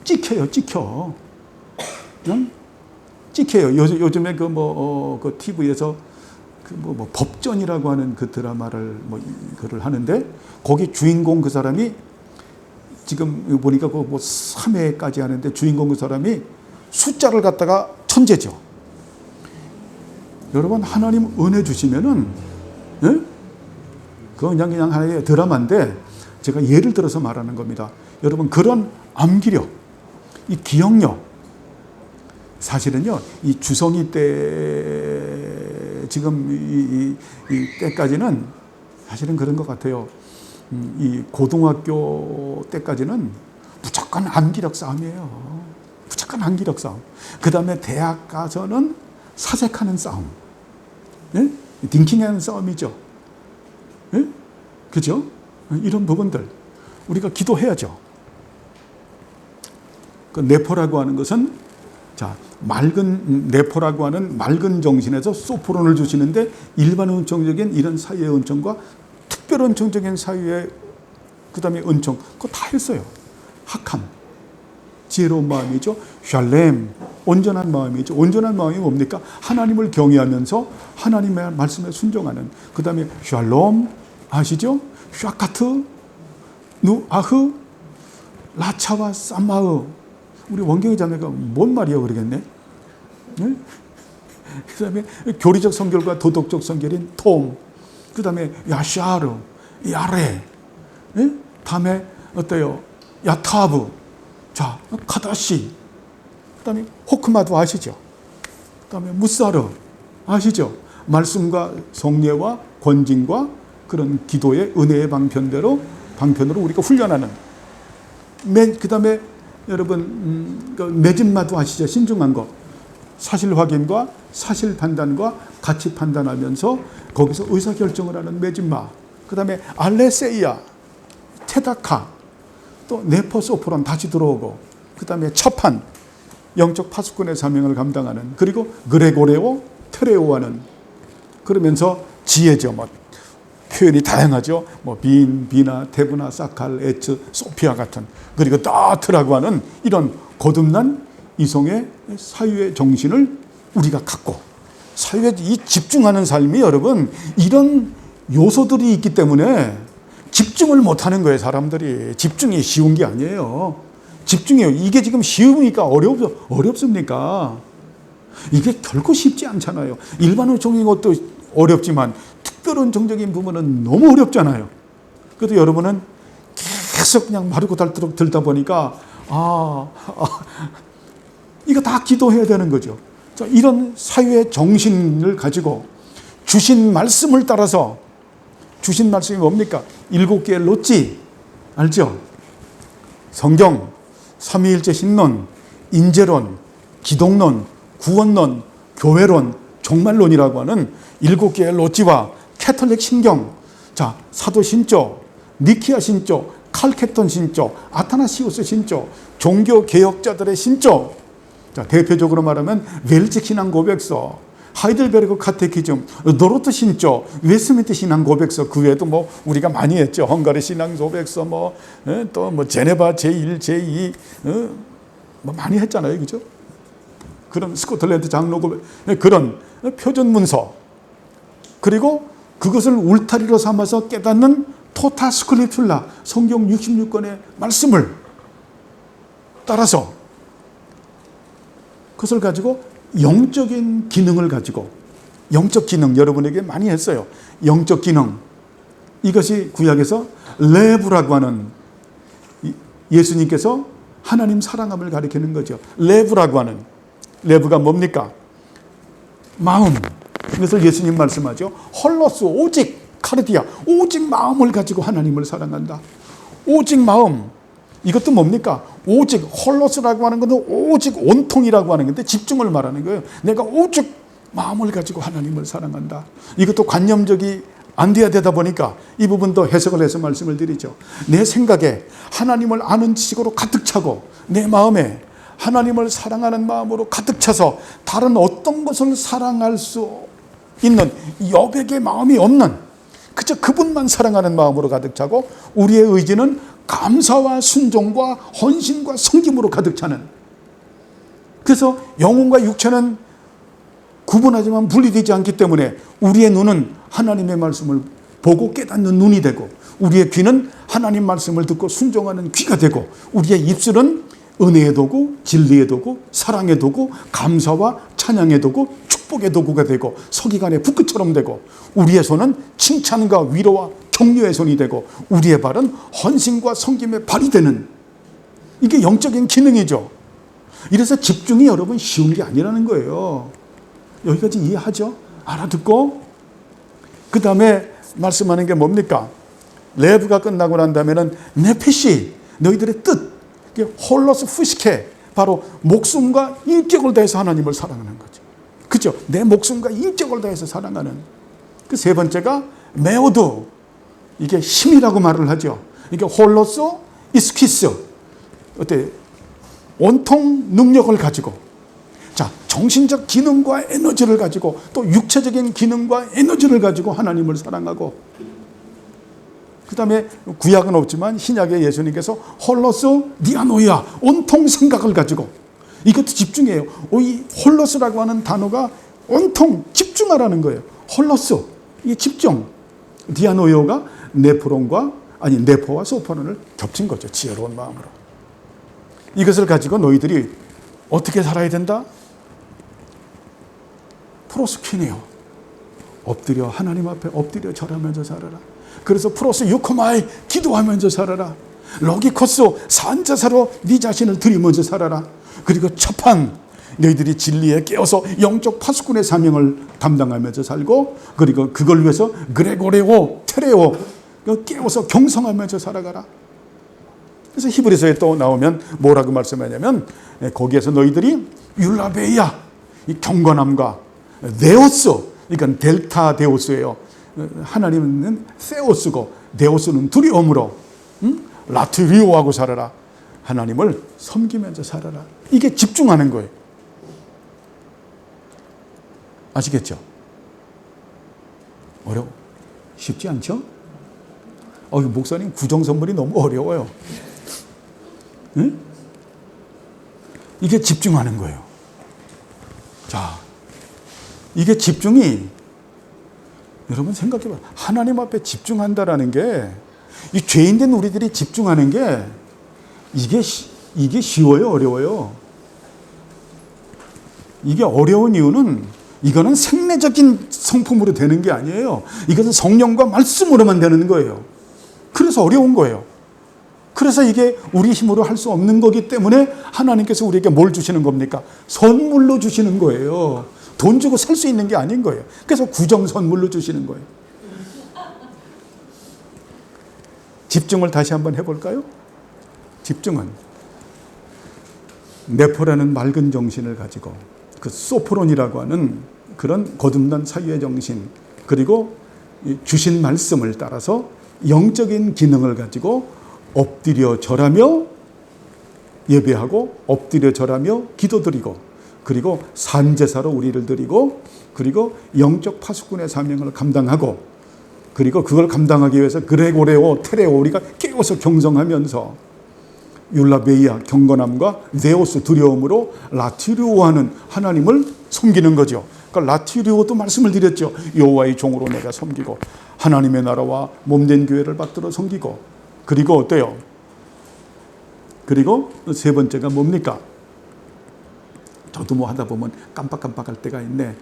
Speaker 1: 찍혀요. 그냥 찍혀요. 요즘에 그 TV에서 법전이라고 하는 그 드라마를 그를 하는데, 거기 주인공 그 사람이 지금 보니까 그 3회까지 하는데 주인공 그 사람이 숫자를 갖다가 천재죠. 여러분, 하나님 은혜 주시면은, 예? 그건 그냥 하나의 드라마인데 제가 예를 들어서 말하는 겁니다. 여러분, 그런 암기력, 이 기억력, 사실은요, 이 주성이 때, 지금 이 때까지는 사실은 그런 것 같아요. 이 고등학교 때까지는 무조건 암기력 싸움이에요. 무조건 암기력 싸움. 그 다음에 대학 가서는 사색하는 싸움. 예? 딩킹하는 싸움이죠. 예? 그죠? 이런 부분들 우리가 기도해야죠. 그 내포라고 하는 것은, 자, 내포라고 하는 맑은 정신에서 소프론을 주시는데, 일반 은총적인 이런 사유의 은총과 특별 은총적인 사유의 그 다음에 은총, 그거 다 했어요. 학함, 지혜로운 마음이죠. 샬렘, 온전한 마음이죠. 온전한 마음이 뭡니까? 하나님을 경외하면서 하나님의 말씀에 순종하는. 그 다음에 샬롬, 아시죠? 샤카트, 누아흐, 라차와 쌈마흐. 우리 원경이 자매가 뭔 말이에요 그러겠네. 네? 그 다음에 교리적 성결과 도덕적 성결인 톰, 그 다음에 야샤르, 야레, 네? 다음에 어때요? 야타브, 자, 카다시, 그 다음에 호크마도 아시죠? 그 다음에 무사르, 아시죠? 말씀과 성례와 권징과 그런 기도의 은혜의 방편으로 우리가 훈련하는. 그 다음에 여러분, 매진마도 아시죠? 신중한 것. 사실 확인과 사실 판단과 가치 판단하면서 거기서 의사결정을 하는 매진마. 그 다음에 알레세이아, 테다카, 또 네포소프론 다시 들어오고, 그 다음에 첫판, 영적 파수꾼의 사명을 감당하는, 그리고 그레고레오, 테레오하는, 그러면서 지혜죠. 표현이 다양하죠. 비나, 테브나, 사칼, 에츠, 소피아 같은, 그리고 따트라고 하는 이런 거듭난 이성의 사유의 정신을 우리가 갖고, 사유에 이 집중하는 삶이, 여러분, 이런 요소들이 있기 때문에 집중을 못하는 거예요. 사람들이. 집중이 쉬운 게 아니에요. 집중이에요. 이게 지금 쉬우니까 어렵습니까? 이게 결코 쉽지 않잖아요. 일반 은총적인 것도 어렵지만 특별한 정적인 부분은 너무 어렵잖아요. 그래도 여러분은 계속 그냥 마르고 닳도록 들다 보니까 이거 다 기도해야 되는 거죠. 자, 이런 사유의 정신을 가지고 주신 말씀을 따라서, 주신 말씀이 뭡니까? 7개의 롯지 알죠? 성경, 삼위일체 신론, 인재론, 기독론, 구원론, 교회론, 종말론이라고 하는 7개의 롯지와 캐톨릭 신경, 자, 사도 신조, 니키아 신조, 칼케톤 신조, 아타나시우스 신조, 종교 개혁자들의 신조. 자, 대표적으로 말하면 웰직 신앙 고백서, 하이델베르그 카테키즘, 노르트 신조, 웨스민트 신앙 고백서, 그 외에도 우리가 많이 했죠. 헝가리 신앙 고백서, 또 제네바 제1, 제2, 많이 했잖아요, 그죠? 그런 스코틀랜드 장로 고백, 그런 표준 문서, 그리고 그것을 울타리로 삼아서 깨닫는 토타 스크립툴라, 성경 66권의 말씀을 따라서 그것을 가지고 영적인 기능을 가지고, 영적 기능 여러분에게 많이 했어요. 영적 기능. 이것이 구약에서 레브라고 하는, 예수님께서 하나님 사랑함을 가리키는 거죠. 레브라고 하는, 레브가 뭡니까? 마음. 이것을 예수님 말씀하죠. 홀로스, 오직 카르디아, 오직 마음을 가지고 하나님을 사랑한다. 오직 마음. 이것도 뭡니까? 오직, 홀로스라고 하는 것은 오직 온통이라고 하는 건데 집중을 말하는 거예요. 내가 오직 마음을 가지고 하나님을 사랑한다. 이것도 관념적이 안 돼야 되다 보니까 이 부분도 해석을 해서 말씀을 드리죠. 내 생각에 하나님을 아는 지식으로 가득 차고 내 마음에 하나님을 사랑하는 마음으로 가득 차서 다른 어떤 것을 사랑할 수 있는 여백의 마음이 없는, 그저 그분만 사랑하는 마음으로 가득 차고 우리의 의지는 감사와 순종과 헌신과 섬김으로 가득 차는, 그래서 영혼과 육체는 구분하지만 분리되지 않기 때문에 우리의 눈은 하나님의 말씀을 보고 깨닫는 눈이 되고 우리의 귀는 하나님 말씀을 듣고 순종하는 귀가 되고 우리의 입술은 은혜의 도구, 진리의 도구, 사랑의 도구, 감사와 찬양의 도구, 축복의 도구가 되고 서기관의 붓끝처럼 되고 우리의 손은 칭찬과 위로와 격려의 손이 되고 우리의 발은 헌신과 섬김의 발이 되는, 이게 영적인 기능이죠. 이래서 집중이 여러분 쉬운 게 아니라는 거예요. 여기까지 이해하죠? 알아듣고 그 다음에 말씀하는 게 뭡니까? 레브가 끝나고 난 다음에는 네피시, 너희들의 뜻, 홀로스 푸시케, 바로 목숨과 인격을 다해서 하나님을 사랑하는 거죠. 그죠? 내 목숨과 인격을 다해서 사랑하는. 그 세 번째가 메오드, 이게 힘이라고 말을 하죠. 이게 홀로스 이스키스, 어때? 온통 능력을 가지고, 자, 정신적 기능과 에너지를 가지고 또 육체적인 기능과 에너지를 가지고 하나님을 사랑하고, 그 다음에 구약은 없지만 신약에 예수님께서 홀로스 디아노이아, 온통 생각을 가지고, 이것도 집중이에요. 이 홀로스라고 하는 단어가 온통 집중하라는 거예요. 홀로스, 이게 집중. 디아노이오가 네프론과, 아니 네포와 소포론을 겹친 거죠. 지혜로운 마음으로. 이것을 가지고 너희들이 어떻게 살아야 된다? 프로스퀴네요. 엎드려, 하나님 앞에 엎드려 절하면서 살아라. 그래서 프로스 유코마이, 기도하면서 살아라. 로기코스, 산자사로 네 자신을 드리면서 살아라. 그리고 첫판, 너희들이 진리에 깨어서 영적 파수꾼의 사명을 담당하면서 살고, 그리고 그걸 위해서 그레고레오, 테레오, 깨어서 경성하면서 살아가라. 그래서 히브리서에 또 나오면 뭐라고 말씀하냐면, 거기에서 너희들이 율라베이아, 이 경건함과 네오스, 그러니까 델타 데오스예요. 하나님은 세오스고 데오스는 두려움으로, 라트리오하고 살아라. 하나님을 섬기면서 살아라. 이게 집중하는 거예요. 아시겠죠? 어려워. 쉽지 않죠? 목사님 구정 선물이 너무 어려워요. 응? 이게 집중하는 거예요. 자, 이게 집중이, 여러분 생각해봐. 하나님 앞에 집중한다라는 게, 이 죄인된 우리들이 집중하는 게, 이게 쉬워요, 어려워요? 이게 어려운 이유는, 이거는 생리적인 성품으로 되는 게 아니에요. 이것은 성령과 말씀으로만 되는 거예요. 그래서 어려운 거예요. 그래서 이게 우리 힘으로 할 수 없는 거기 때문에 하나님께서 우리에게 뭘 주시는 겁니까? 선물로 주시는 거예요. 돈 주고 살 수 있는 게 아닌 거예요. 그래서 구정 선물로 주시는 거예요. 집중을 다시 한번 해볼까요? 집중은 네포라는 맑은 정신을 가지고 그 소프론이라고 하는 그런 거듭난 사유의 정신, 그리고 주신 말씀을 따라서 영적인 기능을 가지고 엎드려 절하며 예배하고 엎드려 절하며 기도드리고, 그리고 산제사로 우리를 드리고, 그리고 영적 파수꾼의 사명을 감당하고, 그리고 그걸 감당하기 위해서 그레고레오, 테레오, 우리가 깨워서 경성하면서 율라베이아, 경건함과 네오스, 두려움으로 라티리오하는 하나님을 섬기는 거죠. 그러니까 라티리오도 말씀을 드렸죠. 여호와의 종으로 내가 섬기고 하나님의 나라와 몸된 교회를 받들어 섬기고, 그리고 어때요? 그리고 세 번째가 뭡니까? 그것도 뭐 하다 보면 깜빡깜빡할 때가 있네.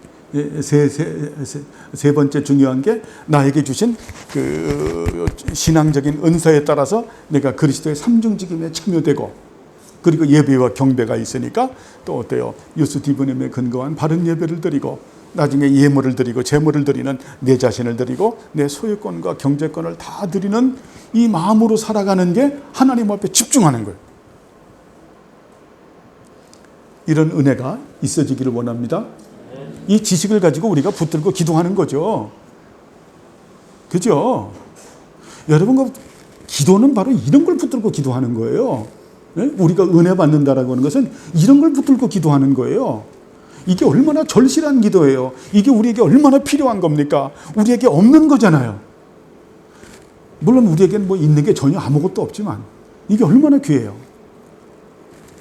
Speaker 1: 세 번째 중요한 게 나에게 주신 그 신앙적인 은사에 따라서 내가 그리스도의 삼중직임에 참여되고, 그리고 예배와 경배가 있으니까 또 어때요? 유스 디브님에 근거한 바른 예배를 드리고, 나중에 예물을 드리고 재물을 드리는 내 자신을 드리고 내 소유권과 경제권을 다 드리는 이 마음으로 살아가는 게 하나님 앞에 집중하는 거예요. 이런 은혜가 있어지기를 원합니다. 이 지식을 가지고 우리가 붙들고 기도하는 거죠. 그죠? 여러분, 기도는 바로 이런 걸 붙들고 기도하는 거예요. 우리가 은혜 받는다라고 하는 것은 이런 걸 붙들고 기도하는 거예요. 이게 얼마나 절실한 기도예요. 이게 우리에게 얼마나 필요한 겁니까? 우리에게 없는 거잖아요. 물론 우리에게는 뭐 있는 게 전혀 아무것도 없지만 이게 얼마나 귀해요.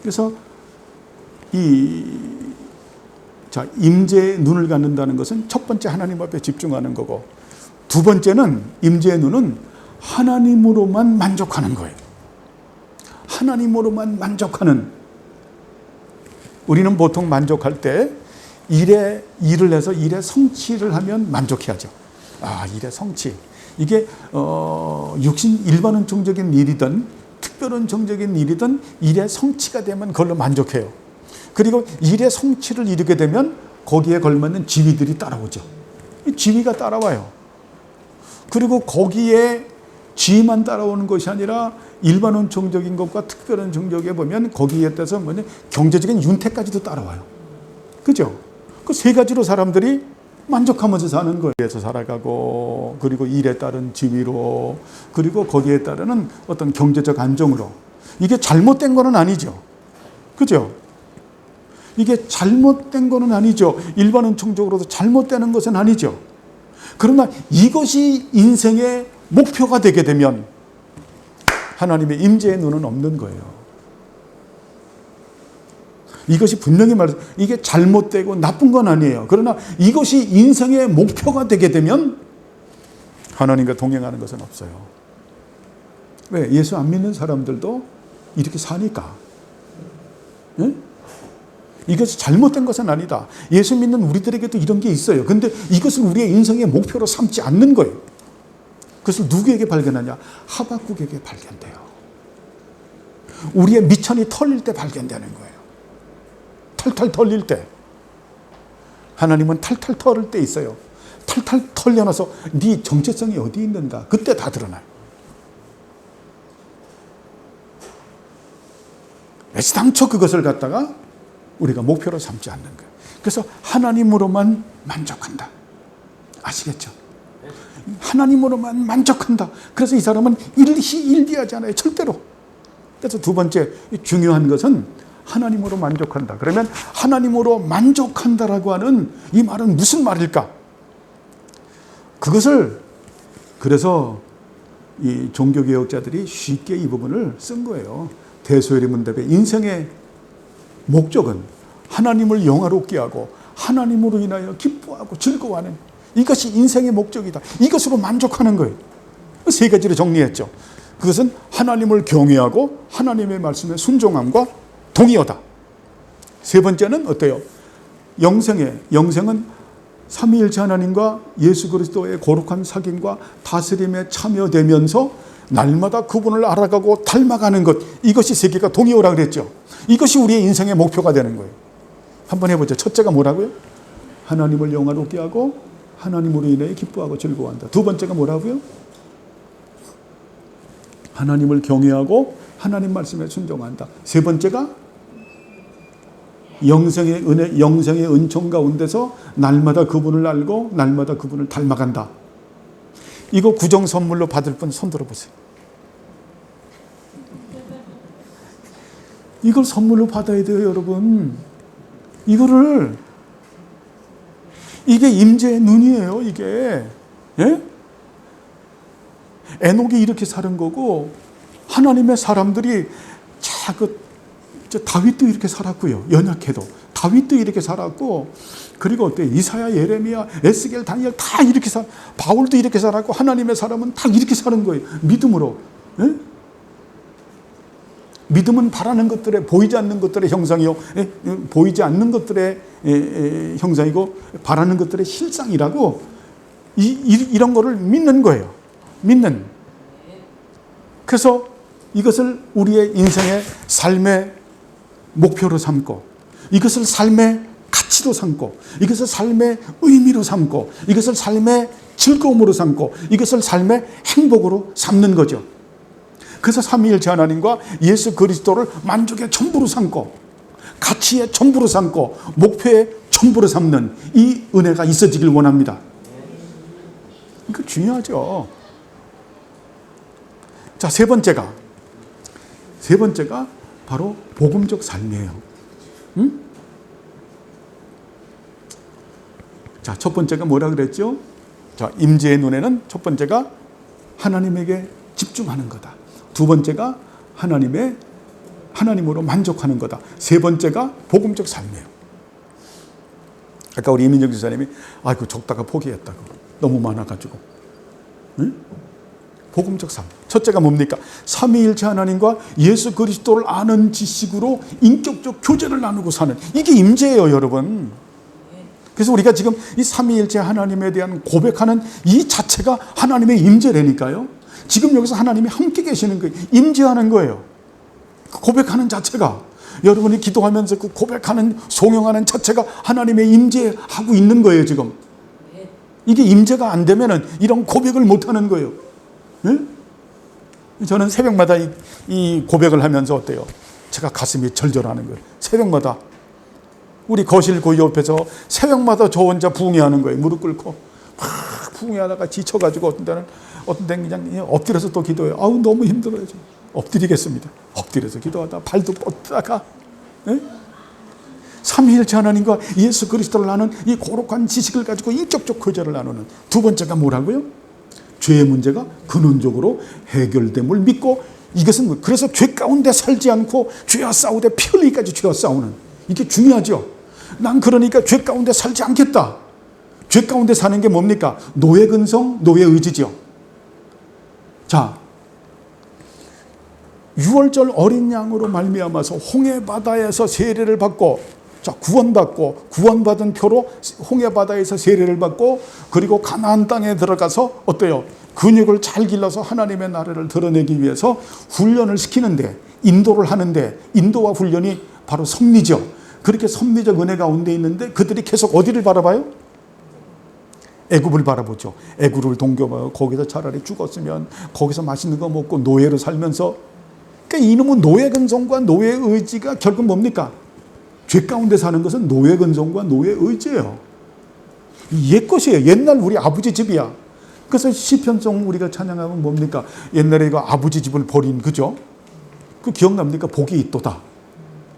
Speaker 1: 그래서 임재의 눈을 갖는다는 것은 첫 번째 하나님 앞에 집중하는 거고, 두 번째는 임재의 눈은 하나님으로만 만족하는 거예요. 하나님으로만 만족하는. 우리는 보통 만족할 때 일을 해서 일의 성취를 하면 만족해야죠. 일의 성취. 이게 일반 은총적인 일이든 특별 은총적인 일이든 일의 성취가 되면 그걸로 만족해요. 그리고 일의 성취를 이루게 되면 거기에 걸맞는 지위들이 따라오죠. 지위가 따라와요. 그리고 거기에 지위만 따라오는 것이 아니라 일반 은총적인 것과 특별 은총적에 보면 거기에 따라서 경제적인 윤택까지도 따라와요. 그죠? 그 세 가지로 사람들이 만족하면서 사는 거예요. 그래서 살아가고, 그리고 일에 따른 지위로, 그리고 거기에 따르는 어떤 경제적 안정으로. 이게 잘못된 거는 아니죠. 그죠? 이게 잘못된 거는 아니죠. 일반 은총적으로도 잘못되는 것은 아니죠. 그러나 이것이 인생의 목표가 되게 되면 하나님의 임재의 눈은 없는 거예요. 이것이 분명히 말해서 이게 잘못되고 나쁜 건 아니에요. 그러나 이것이 인생의 목표가 되게 되면 하나님과 동행하는 것은 없어요. 왜? 예수 안 믿는 사람들도 이렇게 사니까. 네? 이것이 잘못된 것은 아니다. 예수 믿는 우리들에게도 이런 게 있어요. 그런데 이것을 우리의 인생의 목표로 삼지 않는 거예요. 그것을 누구에게 발견하냐? 하박국에게 발견돼요. 우리의 미천이 털릴 때 발견되는 거예요. 탈탈 털릴 때. 하나님은 탈탈 털릴 때 있어요. 탈탈 털려놔서 네 정체성이 어디 있는가? 그때 다 드러나요. 애시당초 그것을 갖다가 우리가 목표로 삼지 않는 거예요. 그래서 하나님으로만 만족한다. 아시겠죠? 하나님으로만 만족한다. 그래서 이 사람은 일비하지 않아요. 절대로. 그래서 두 번째 중요한 것은 하나님으로 만족한다. 그러면 하나님으로 만족한다라고 하는 이 말은 무슨 말일까? 그것을 그래서 이 종교개혁자들이 쉽게 이 부분을 쓴 거예요. 대소요리문답에 인생의 목적은 하나님을 영화롭게 하고 하나님으로 인하여 기뻐하고 즐거워하는, 이것이 인생의 목적이다. 이것으로 만족하는 거예요. 세 가지로 정리했죠. 그것은 하나님을 경외하고 하나님의 말씀에 순종함과 동의하다. 세 번째는 어때요? 영생은 삼위일체 하나님과 예수 그리스도의 거룩한 사귐과 다스림에 참여되면서 날마다 그분을 알아가고 닮아가는 것, 이것이 세계가 동의하라 그랬죠. 이것이 우리의 인생의 목표가 되는 거예요. 한번 해보죠. 첫째가 뭐라고요? 하나님을 영화롭게 하고 하나님으로 인해 기뻐하고 즐거워한다. 두 번째가 뭐라고요? 하나님을 경외하고 하나님 말씀에 순종한다. 세 번째가 영생의 은혜, 영생의 은총 가운데서 날마다 그분을 알고 날마다 그분을 닮아간다. 이거 구정 선물로 받을 분 손 들어보세요. 이걸 선물로 받아야 돼요, 여러분. 이게 임재의 눈이에요, 이게. 예? 에녹이 이렇게 사는 거고, 하나님의 사람들이 다윗도 이렇게 살았고요. 연약해도 다윗도 이렇게 살았고, 그리고 어때? 이사야, 예레미야, 에스겔, 다니엘 다 이렇게 바울도 이렇게 살았고, 하나님의 사람은 다 이렇게 사는 거예요. 믿음으로. 예? 믿음은 바라는 것들의 보이지 않는 것들의 형상이요, 보이지 않는 것들의 형상이고 바라는 것들의 실상이라고 이런 거를 믿는 거예요. 믿는. 그래서 이것을 우리의 인생의 삶의 목표로 삼고, 이것을 삶의 가치로 삼고, 이것을 삶의 의미로 삼고, 이것을 삶의 즐거움으로 삼고, 이것을 삶의 행복으로 삼는 거죠. 그래서 삼위일체 하나님과 예수 그리스도를 만족의 전부로 삼고, 가치의 전부로 삼고, 목표의 전부로 삼는 이 은혜가 있어지길 원합니다. 이거 중요하죠. 자, 세 번째가 바로 복음적 삶이에요. 응? 자, 첫 번째가 뭐라 그랬죠? 자, 임재의 눈에는 첫 번째가 하나님에게 집중하는 거다. 두 번째가 하나님으로 만족하는 거다. 세 번째가 복음적 삶이에요. 아까 우리 이민정 지사님이 아이고 적다가 포기했다고. 너무 많아가지고. 응? 복음적 삶. 첫째가 뭡니까? 삼위일체 하나님과 예수 그리스도를 아는 지식으로 인격적 교제를 나누고 사는, 이게 임재예요, 여러분. 그래서 우리가 지금 이 삼위일체 하나님에 대한 고백하는 이 자체가 하나님의 임재라니까요. 지금 여기서 하나님이 함께 계시는 거예요. 임재하는 거예요. 고백하는 자체가, 여러분이 기도하면서 그 고백하는, 송영하는 자체가 하나님의 임재하고 있는 거예요, 지금. 이게 임재가 안 되면은 이런 고백을 못 하는 거예요. 네? 저는 새벽마다 이 고백을 하면서 어때요? 제가 가슴이 절절하는 거예요. 새벽마다. 우리 거실 그 옆에서 새벽마다 저 혼자 부흥회하는 거예요. 무릎 꿇고 막 부흥회하다가 지쳐가지고 어떤 때는 그냥 엎드려서 또 기도해요. 아우 너무 힘들어요. 엎드리겠습니다. 엎드려서 기도하다 발도 뻗다가, 네? 삼위일체 하나님과 예수 그리스도를 아는 이 고록한 지식을 가지고 인격적 교제를 나누는. 두 번째가 뭐라고요? 죄의 문제가 근원적으로 해결됨을 믿고, 이것은 그래서 죄 가운데 살지 않고 죄와 싸우되 피 흘리기까지 죄와 싸우는, 이게 중요하죠. 난 그러니까 죄 가운데 살지 않겠다. 죄 가운데 사는 게 뭡니까? 노예 근성, 노예 의지죠. 자, 6월절 어린 양으로 말미암아서 홍해 바다에서 세례를 받고, 자, 구원받은 표로 홍해 바다에서 세례를 받고, 그리고 가나안 땅에 들어가서 어때요? 근육을 잘 길러서 하나님의 나라를 드러내기 위해서 훈련을 시키는데, 인도를 하는데, 인도와 훈련이 바로 섭리죠. 그렇게 섭리적 은혜 가운데 있는데 그들이 계속 어디를 바라봐요? 애굽을 바라보죠. 애굽을 동경하고 거기서 차라리 죽었으면 거기서 맛있는 거 먹고 노예로 살면서, 그러니까 이놈은 노예 근성과 노예 의지가 결국 뭡니까? 죄 가운데 사는 것은 노예 근성과 노예 의지예요. 옛 것이에요. 옛날 우리 아버지 집이야. 그래서 시편송 우리가 찬양하면 뭡니까? 옛날에 이거 아버지 집을 버린, 그죠? 그 기억납니까? 복이 있도다.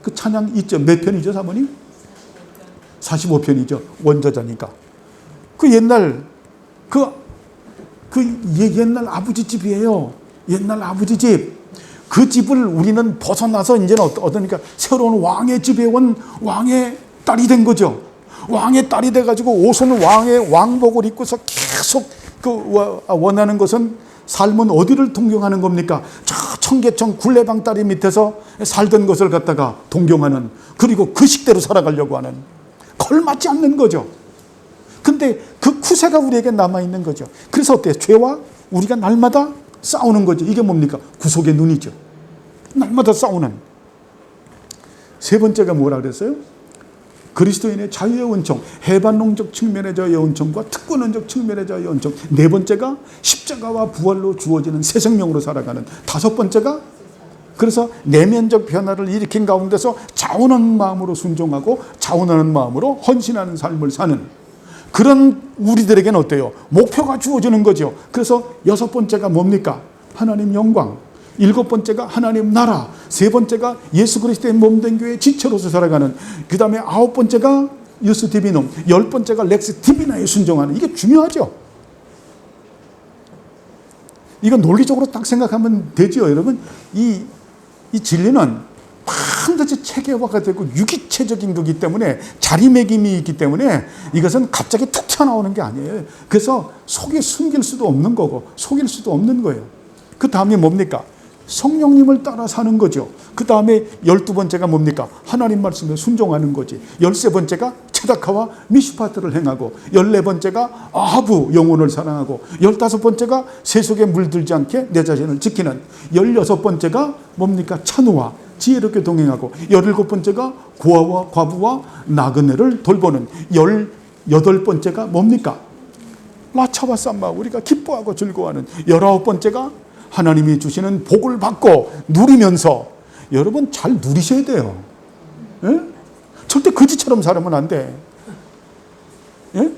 Speaker 1: 그 찬양 있죠. 몇 편이죠, 사모님? 45편이죠. 원저자니까. 그 옛날 옛날 아버지 집이에요. 옛날 아버지 집. 그 집을 우리는 벗어나서 이제는 어떠니까 새로운 왕의 집에 온 왕의 딸이 된 거죠. 왕의 딸이 돼가지고 옷은 왕의 왕복을 입고서 계속 원하는 것은, 삶은 어디를 동경하는 겁니까? 저 청계천 굴레방 다리 밑에서 살던 것을 갖다가 동경하는, 그리고 그 식대로 살아가려고 하는, 걸맞지 않는 거죠. 근데 그 쿠세가 우리에게 남아있는 거죠. 그래서 어때요? 죄와 우리가 날마다 싸우는 거죠. 이게 뭡니까? 구속의 눈이죠. 날마다 싸우는. 세 번째가 뭐라 그랬어요? 그리스도인의 자유의 은총, 해반론적 측면의 자유의 은총과 특권론적 측면의 자유의 은총. 네 번째가 십자가와 부활로 주어지는 새 생명으로 살아가는. 다섯 번째가 그래서 내면적 변화를 일으킨 가운데서 자원하는 마음으로 순종하고 자원하는 마음으로 헌신하는 삶을 사는 그런 우리들에게는 어때요? 목표가 주어지는 거죠. 그래서 여섯 번째가 뭡니까? 하나님 영광. 일곱 번째가 하나님 나라. 세 번째가 예수 그리스도의 몸된 교회의 지체로서 살아가는. 그 다음에 아홉 번째가 유스 디비놈. 열 번째가 렉스 디비나에 순종하는. 이게 중요하죠. 이거 논리적으로 딱 생각하면 되죠. 여러분, 이 진리는 반드시 체계화가 되고 유기체적인 거기 때문에, 자리매김이 있기 때문에 이것은 갑자기 툭 튀어나오는 게 아니에요. 그래서 속에 숨길 수도 없는 거고 속일 수도 없는 거예요. 그 다음에 뭡니까? 성령님을 따라 사는 거죠. 그 다음에 12번째가 뭡니까? 하나님 말씀에 순종하는 거지. 13번째가 체다카와 미슈파트를 행하고, 14번째가 아하부 영혼을 사랑하고, 15번째가 세속에 물들지 않게 내 자신을 지키는, 16번째가 뭡니까? 찬우와 지혜롭게 동행하고, 17번째가 고아와 과부와 나그네를 돌보는, 18번째가 뭡니까? 라차와 쌈마, 우리가 기뻐하고 즐거워하는, 19번째가 하나님이 주시는 복을 받고 누리면서, 여러분 잘 누리셔야 돼요. 예? 절대 거지처럼 살면 안 돼. 예?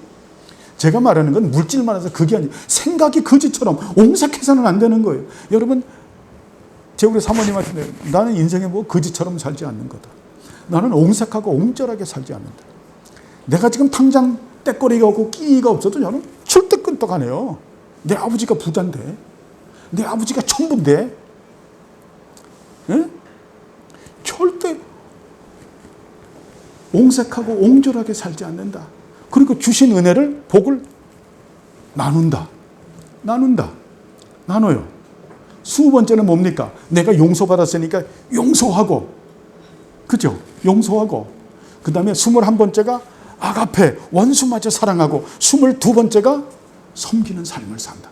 Speaker 1: 제가 말하는 건 물질만 해서 그게 아니에요. 생각이 거지처럼 옹색해서는 안 되는 거예요. 여러분, 제 우리 사모님한테 나는 인생에 뭐 거지처럼 살지 않는 거다. 나는 옹색하고 옹졸하게 살지 않는다. 내가 지금 당장 떼거리가 없고 끼니가 없어도 저는 절대 끈떡하네요. 내 아버지가 부자인데, 내 아버지가 천부인데, 예? 절대 옹색하고 옹졸하게 살지 않는다. 그리고 주신 은혜를, 복을 나눈다. 나눠요. 20번째는 뭡니까? 내가 용서받았으니까 용서하고, 그죠? 용서하고. 그 다음에 21번째가 아가페, 원수마저 사랑하고, 22번째가 섬기는 삶을 산다.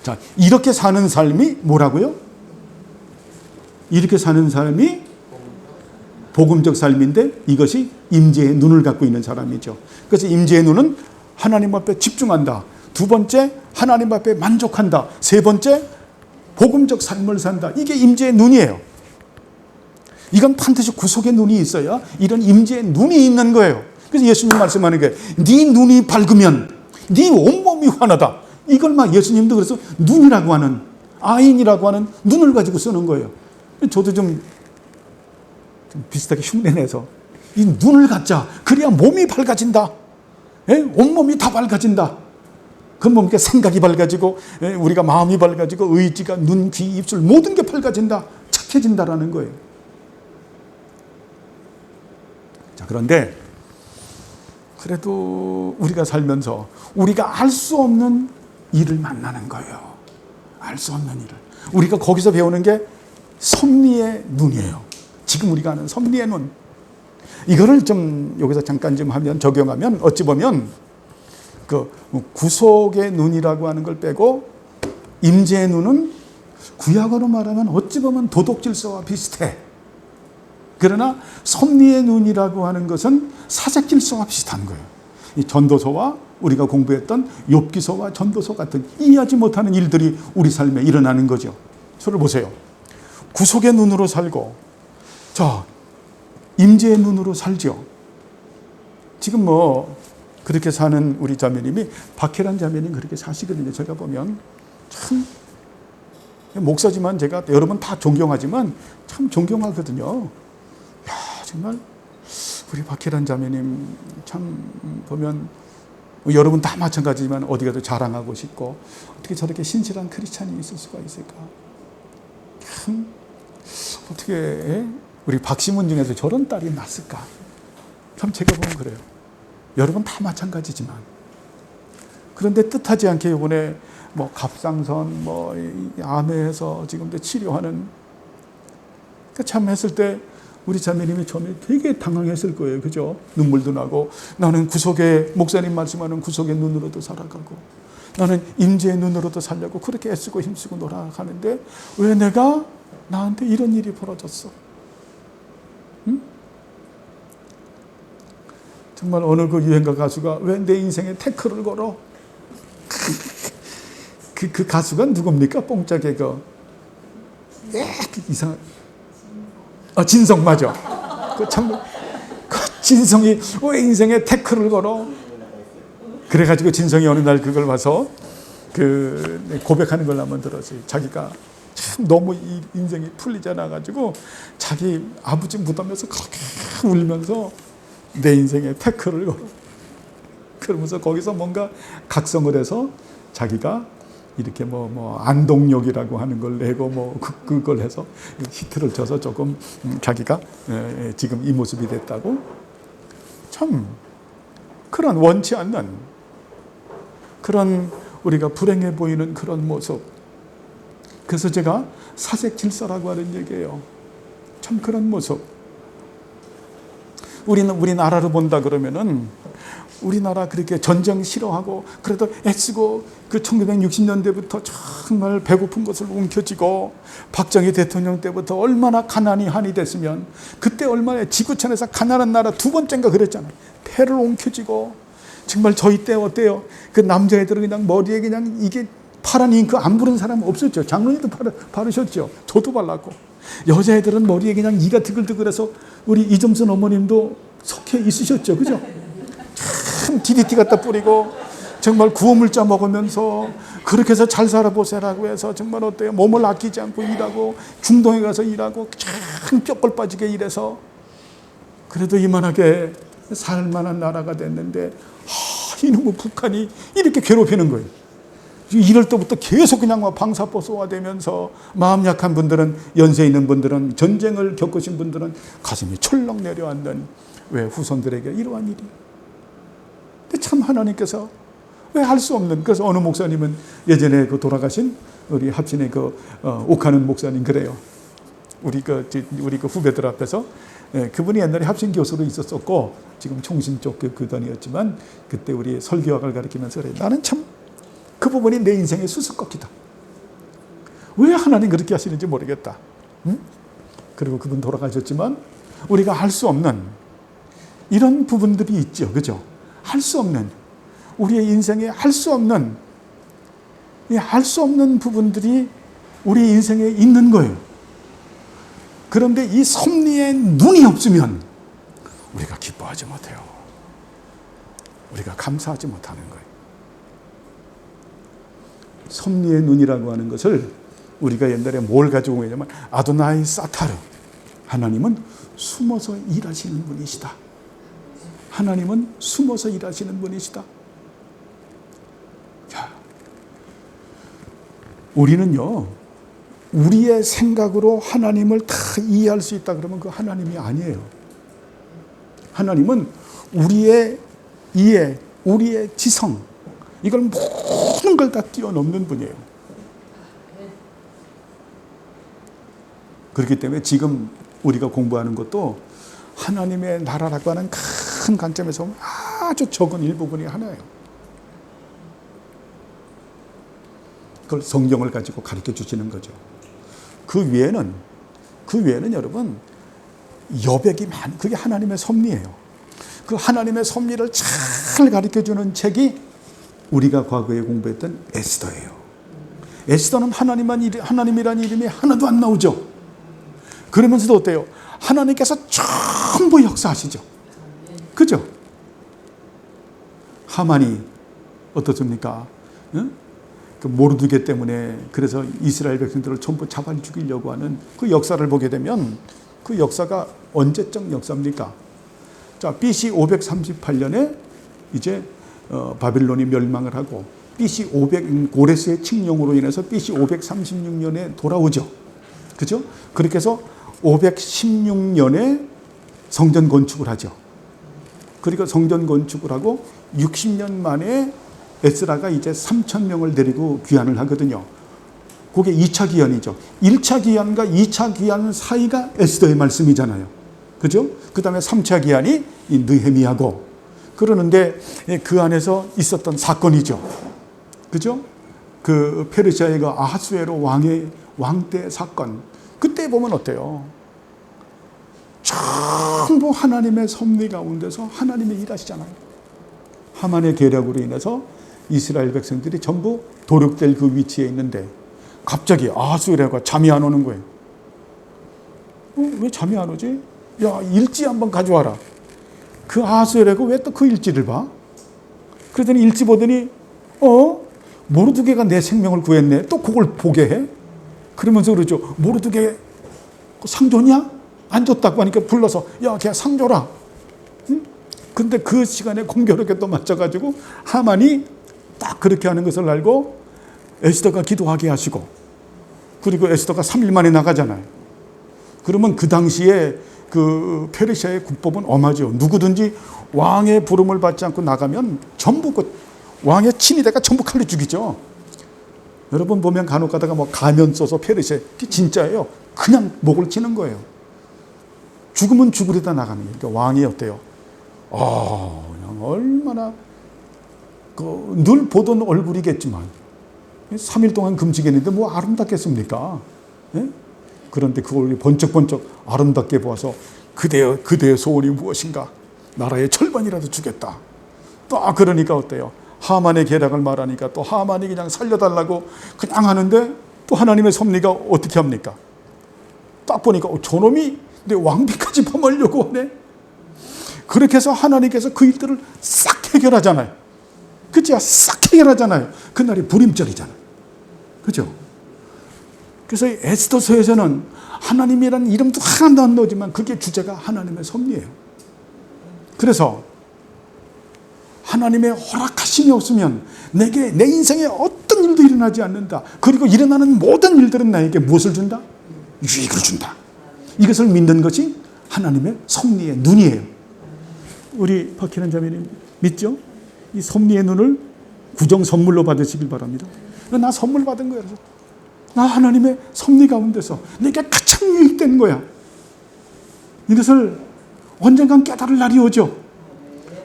Speaker 1: 자, 이렇게 사는 삶이 뭐라고요? 이렇게 사는 삶이 복음적 삶인데, 이것이 임재의 눈을 갖고 있는 사람이죠. 그래서 임재의 눈은 하나님 앞에 집중한다. 2번째, 하나님 앞에 만족한다. 3번째, 복음적 삶을 산다. 이게 임재의 눈이에요. 이건 반드시 구속의 눈이 있어야 이런 임재의 눈이 있는 거예요. 그래서 예수님 말씀하는 게, 네 눈이 밝으면 네 온몸이 환하다. 이걸 막 예수님도 그래서 눈이라고 하는, 아인이라고 하는 눈을 가지고 쓰는 거예요. 저도 좀 비슷하게 흉내내서 이 눈을 갖자. 그래야 몸이 밝아진다. 예? 온몸이 다 밝아진다. 그건 뭡니까? 생각이 밝아지고, 예? 우리가 마음이 밝아지고, 의지가, 눈, 귀, 입술 모든 게 밝아진다. 착해진다라는 거예요. 자, 그런데 그래도 우리가 살면서 우리가 알 수 없는 일을 만나는 거예요. 알 수 없는 일을. 우리가 거기서 배우는 게 섭리의 눈이에요. 지금 우리가 아는 섭리의 눈. 이거를 좀 여기서 잠깐 좀 하면, 적용하면, 어찌 보면 그 구속의 눈이라고 하는 걸 빼고 임재의 눈은 구약어로 말하면 어찌 보면 도덕 질서와 비슷해. 그러나 섭리의 눈이라고 하는 것은 사색 질서와 비슷한 거예요. 이 전도서와 우리가 공부했던 욥기서와 전도서 같은 이해하지 못하는 일들이 우리 삶에 일어나는 거죠. 저를 보세요. 구속의 눈으로 살고, 자, 임재의 눈으로 살죠. 지금 뭐 그렇게 사는 우리 자매님이, 박혜란 자매님 그렇게 사시거든요. 제가 보면 참, 목사지만 제가 여러분 다 존경하지만 참 존경하거든요. 야, 정말 우리 박혜란 자매님 참 보면, 여러분 다 마찬가지지만 어디 가도 자랑하고 싶고, 어떻게 저렇게 신실한 크리스찬이 있을 수가 있을까? 참, 어떻게 우리 박시문 중에서 저런 딸이 났을까? 참 제가 보면 그래요. 여러분 다 마찬가지지만. 그런데 뜻하지 않게 이번에 뭐 갑상선, 뭐 암에서 지금도 치료하는, 참 했을 때 우리 자매님이 처음에 되게 당황했을 거예요. 그죠? 눈물도 나고, 나는 구속의, 목사님 말씀하는 구속의 눈으로도 살아가고, 나는 임재의 눈으로도 살려고 그렇게 애쓰고 힘쓰고 놀아가는데 왜 내가, 나한테 이런 일이 벌어졌어? 응? 정말 어느 그 유행가 가수가 왜 내 인생에 태클을 걸어? 그 가수가 누굽니까? 뽕짝의 이상한, 진성, 맞아. 진성이 왜 인생에 태클을 걸어? 그래가지고 진성이 어느 날 그걸 봐서 고백하는 걸 한번 들었어요. 자기가 참 너무 이 인생이 풀리지 않아가지고 자기 아버지 무덤에서 그렇게 울면서 내 인생에 태클을 걸어. 그러면서 거기서 뭔가 각성을 해서 자기가 이렇게 안동역이라고 하는 걸 내고 그걸 해서 히트를 쳐서 조금 자기가 지금 이 모습이 됐다고. 참 그런 원치 않는 그런, 우리가 불행해 보이는 그런 모습, 그래서 제가 사색질서라고 하는 얘기예요. 참 그런 모습. 우리나라로 본다 그러면은 우리나라 그렇게 전쟁 싫어하고 그래도 애쓰고 그 1960년대부터 정말 배고픈 것을 움켜쥐고 박정희 대통령 때부터 얼마나 가난이 한이 됐으면 그때 얼마나 지구촌에서 가난한 나라 두 번째인가 그랬잖아요. 배를 움켜쥐고 정말 저희 때 어때요? 그 남자애들은 그냥 머리에 그냥 이게 파란 잉크 안 부른 사람 없었죠. 장로님도 바르셨죠. 저도 발랐고. 여자애들은 머리에 그냥 이가 드글드글해서 우리 이점순 어머님도 속해 있으셨죠. 그죠? 참 DDT 갖다 뿌리고 정말 구호물자 먹으면서 그렇게 해서 잘 살아보세라고 해서 정말 어때요? 몸을 아끼지 않고 일하고 중동에 가서 일하고 참 뼈골 빠지게 일해서 그래도 이만하게 살만한 나라가 됐는데 이놈의 북한이 이렇게 괴롭히는 거예요. 이럴 때부터 계속 그냥 방사포소화되면서 마음 약한 분들은, 연세 있는 분들은, 전쟁을 겪으신 분들은 가슴이 철렁 내려앉는 왜 후손들에게 이러한 일이. 근데 참 하나님께서 왜 할 수 없는, 그래서 어느 목사님은 예전에 그 돌아가신 우리 합신의 그 옥하는 목사님 그래요. 우리 그 후배들 앞에서 그분이 옛날에 합신 교수로 있었었고 지금 총신 쪽 그 교단이었지만 그때 우리 설교학을 가르치면서 그래요. 나는 참 그 부분이 내 인생의 수수께끼다. 왜 하나님 그렇게 하시는지 모르겠다. 응? 그리고 그분 돌아가셨지만 우리가 할 수 없는 이런 부분들이 있죠. 그죠? 할 수 없는, 우리의 인생에 할 수 없는, 할 수 없는 부분들이 우리 인생에 있는 거예요. 그런데 이 섭리에 눈이 없으면 우리가 기뻐하지 못해요. 우리가 감사하지 못하는 거예요. 섭리의 눈이라고 하는 것을 우리가 옛날에 뭘 가지고 있냐면 아도나이 사타르, 하나님은 숨어서 일하시는 분이시다. 하나님은 숨어서 일하시는 분이시다. 자, 우리는요, 우리의 생각으로 하나님을 다 이해할 수 있다 그러면 그 하나님이 아니에요. 하나님은 우리의 이해, 우리의 지성, 이걸 모든 걸 다 뛰어넘는 분이에요. 그렇기 때문에 지금 우리가 공부하는 것도 하나님의 나라라고 하는 큰 관점에서 보면 아주 적은 일부분이 하나예요. 그걸 성경을 가지고 가르쳐 주시는 거죠. 그 위에는 여러분 여백이 많은, 그게 하나님의 섭리예요. 그 하나님의 섭리를 잘 가르쳐 주는 책이 우리가 과거에 공부했던 에스더예요. 에스더는 하나님이라는 이름이 하나도 안 나오죠. 그러면서도 어때요? 하나님께서 전부 역사하시죠. 그죠? 하만이 어떻습니까? 응? 그 모르드게 때문에 그래서 이스라엘 백성들을 전부 잡아 죽이려고 하는 그 역사를 보게 되면 그 역사가 언제적 역사입니까? 자, BC 538년에 이제 바빌론이 멸망을 하고 BC 500 고레스의 칙령으로 인해서 BC 536년에 돌아오죠. 그죠? 그렇게 해서 516년에 성전 건축을 하죠. 그러니까 성전 건축을 하고 60년 만에 에스라가 이제 3,000명을 데리고 귀환을 하거든요. 그게 2차 귀환이죠. 1차 귀환과 2차 귀환 사이가 에스더의 말씀이잖아요. 그죠? 그 다음에 3차 귀환이 이 느헤미야고. 그러는데 그 안에서 있었던 사건이죠. 그죠? 그 페르시아의 그 아하수에로 왕 때 사건. 그때 보면 어때요? 전부 하나님의 섭리 가운데서 하나님이 일하시잖아요. 하만의 계략으로 인해서 이스라엘 백성들이 전부 도륙될 그 위치에 있는데 갑자기 아하수에로가 잠이 안 오는 거예요. 왜 잠이 안 오지? 야, 일지 한번 가져와라. 그 아하수에로가 왜 또 그 일지를 봐? 그러더니 일지 보더니 모르드게가 내 생명을 구했네. 또 그걸 보게 해? 그러면서 그러죠. 모르드게 상 줬냐? 안 줬다고 하니까 불러서 야, 걔 상 줘라. 응? 근데 그 시간에 공교롭게 또 맞춰가지고 하만이 딱 그렇게 하는 것을 알고 에스더가 기도하게 하시고, 그리고 에스더가 3일 만에 나가잖아요. 그러면 그 당시에 그 페르시아의 국법은 엄하죠. 누구든지 왕의 부름을 받지 않고 나가면 전부 그 왕의 친위대가 전부 칼로 죽이죠. 여러분 보면 간혹 가다가 뭐 가면 써서 페르시아, 진짜예요. 그냥 목을 치는 거예요. 죽으면 죽으리다 나가는 거예요. 그러니까 왕이 어때요? 그냥 얼마나 늘 보던 얼굴이겠지만 3일 동안 금식했는데 뭐 아름답겠습니까? 예? 그런데 그걸 번쩍번쩍 아름답게 보아서 그대의 소원이 무엇인가? 나라의 절반이라도 주겠다. 또 그러니까 어때요? 하만의 계략을 말하니까 또 하만이 그냥 살려달라고 그냥 하는데 또 하나님의 섭리가 어떻게 합니까? 딱 보니까 저놈이 내 왕비까지 범하려고 하네. 그렇게 해서 하나님께서 그 일들을 싹 해결하잖아요. 그죠? 싹 해결하잖아요. 그날이 불임절이잖아요. 그죠? 그래서 에스더서에서는 하나님이라는 이름도 하나도 안 나오지만 그게 주제가 하나님의 섭리예요. 그래서 하나님의 허락하심이 없으면 내게 내 인생에 어떤 일도 일어나지 않는다. 그리고 일어나는 모든 일들은 나에게 무엇을 준다? 유익을 준다. 이것을 믿는 것이 하나님의 섭리의 눈이에요. 우리 박희란 자매님 믿죠? 이 섭리의 눈을 구정 선물로 받으시길 바랍니다. 나 선물 받은 거야. 나 하나님의 섭리 가운데서 내게 가장 유익된 거야. 이것을 언젠간 깨달을 날이 오죠.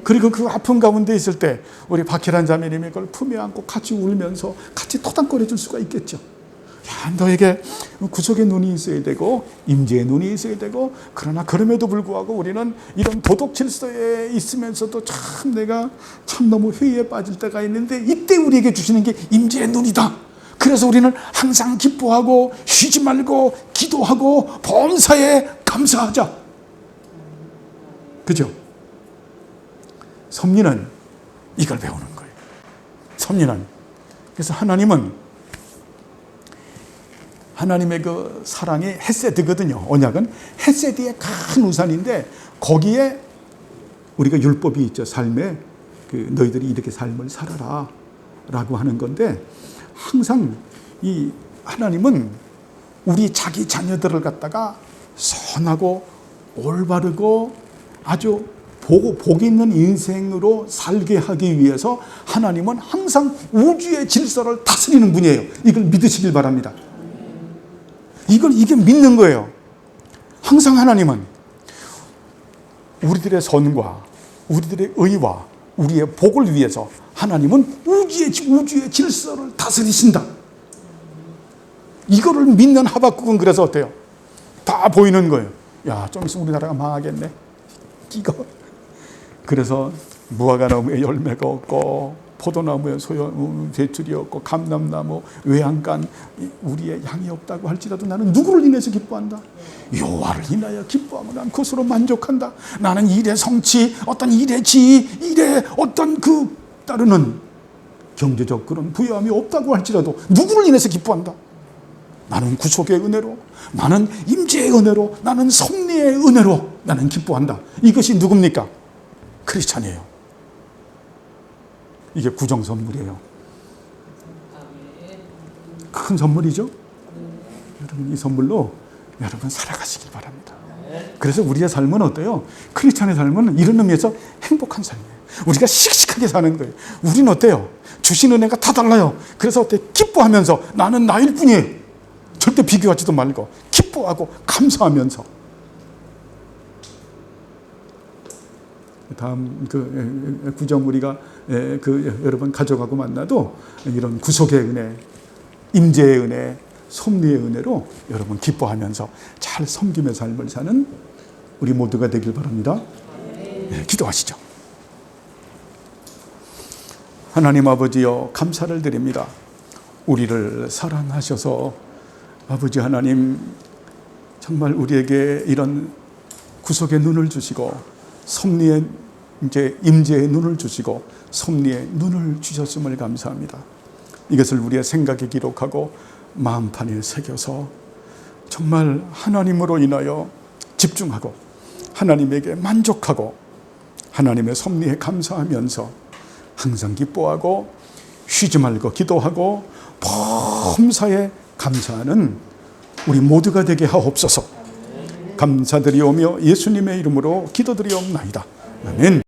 Speaker 1: 그리고 그 아픔 가운데 있을 때 우리 박희란 자매님이 그걸 품에 안고 같이 울면서 같이 토닥거려 줄 수가 있겠죠. 야, 너에게 구속의 눈이 있어야 되고 임재의 눈이 있어야 되고, 그러나 그럼에도 불구하고 우리는 이런 도덕 질서에 있으면서도 참 내가 참 너무 회의에 빠질 때가 있는데 이때 우리에게 주시는 게 임재의 눈이다. 그래서 우리는 항상 기뻐하고 쉬지 말고 기도하고 범사에 감사하자. 그죠? 섭리는 이걸 배우는 거예요. 섭리는. 그래서 하나님의 그 사랑이 헤세드거든요. 언약은 헤세드의 큰 우산인데 거기에 우리가 율법이 있죠. 삶에 너희들이 이렇게 삶을 살아라 라고 하는 건데, 항상 이 하나님은 우리 자기 자녀들을 갖다가 선하고 올바르고 아주 복 있는 인생으로 살게 하기 위해서 하나님은 항상 우주의 질서를 다스리는 분이에요. 이걸 믿으시길 바랍니다. 이게 믿는 거예요. 항상 하나님은 우리들의 선과 우리들의 의와 우리의 복을 위해서 하나님은 우주의 질서를 다스리신다. 이거를 믿는 하박국은 그래서 어때요? 다 보이는 거예요. 야, 좀 있으면 우리나라가 망하겠네. 이거. 그래서 무화과나무에 열매가 없고 포도나무에 대출이 없고 감람나무, 외양간 우리의 양이 없다고 할지라도 나는 누구를 인해서 기뻐한다? 여호와를 인하여 기뻐하며 난 그것으로 만족한다. 나는 일의 성취, 어떤 일의 지위, 일의 어떤 그 따르는 경제적 그런 부여함이 없다고 할지라도 누구를 인해서 기뻐한다? 나는 구속의 은혜로, 나는 임재의 은혜로, 나는 섭리의 은혜로 나는 기뻐한다. 이것이 누굽니까? 크리스찬이에요. 이게 구정 선물이에요. 큰 선물이죠. 여러분, 이 선물로 여러분 살아가시길 바랍니다. 그래서 우리의 삶은 어때요? 크리스찬의 삶은 이런 의미에서 행복한 삶이에요. 우리가 씩씩하게 사는 거예요. 우리는 어때요? 주신 은혜가 다 달라요. 그래서 어때? 기뻐하면서 나는 나일 뿐이에요. 절대 비교하지도 말고 기뻐하고 감사하면서. 다음 구정 우리가 여러분 가족하고 만나도 이런 구속의 은혜, 임재의 은혜, 섭리의 은혜로 여러분 기뻐하면서 잘 섬김의 삶을 사는 우리 모두가 되길 바랍니다. 네, 기도하시죠. 하나님 아버지여, 감사를 드립니다. 우리를 사랑하셔서 아버지 하나님 정말 우리에게 이런 구속의 눈을 주시고 섭리의 임재의 눈을 주시고 섭리의 눈을 주셨음을 감사합니다. 이것을 우리의 생각에 기록하고 마음판에 새겨서 정말 하나님으로 인하여 집중하고 하나님에게 만족하고 하나님의 섭리에 감사하면서 항상 기뻐하고 쉬지 말고 기도하고 범사에 감사하는 우리 모두가 되게 하옵소서. 감사드리오며 예수님의 이름으로 기도드리옵나이다. 아멘.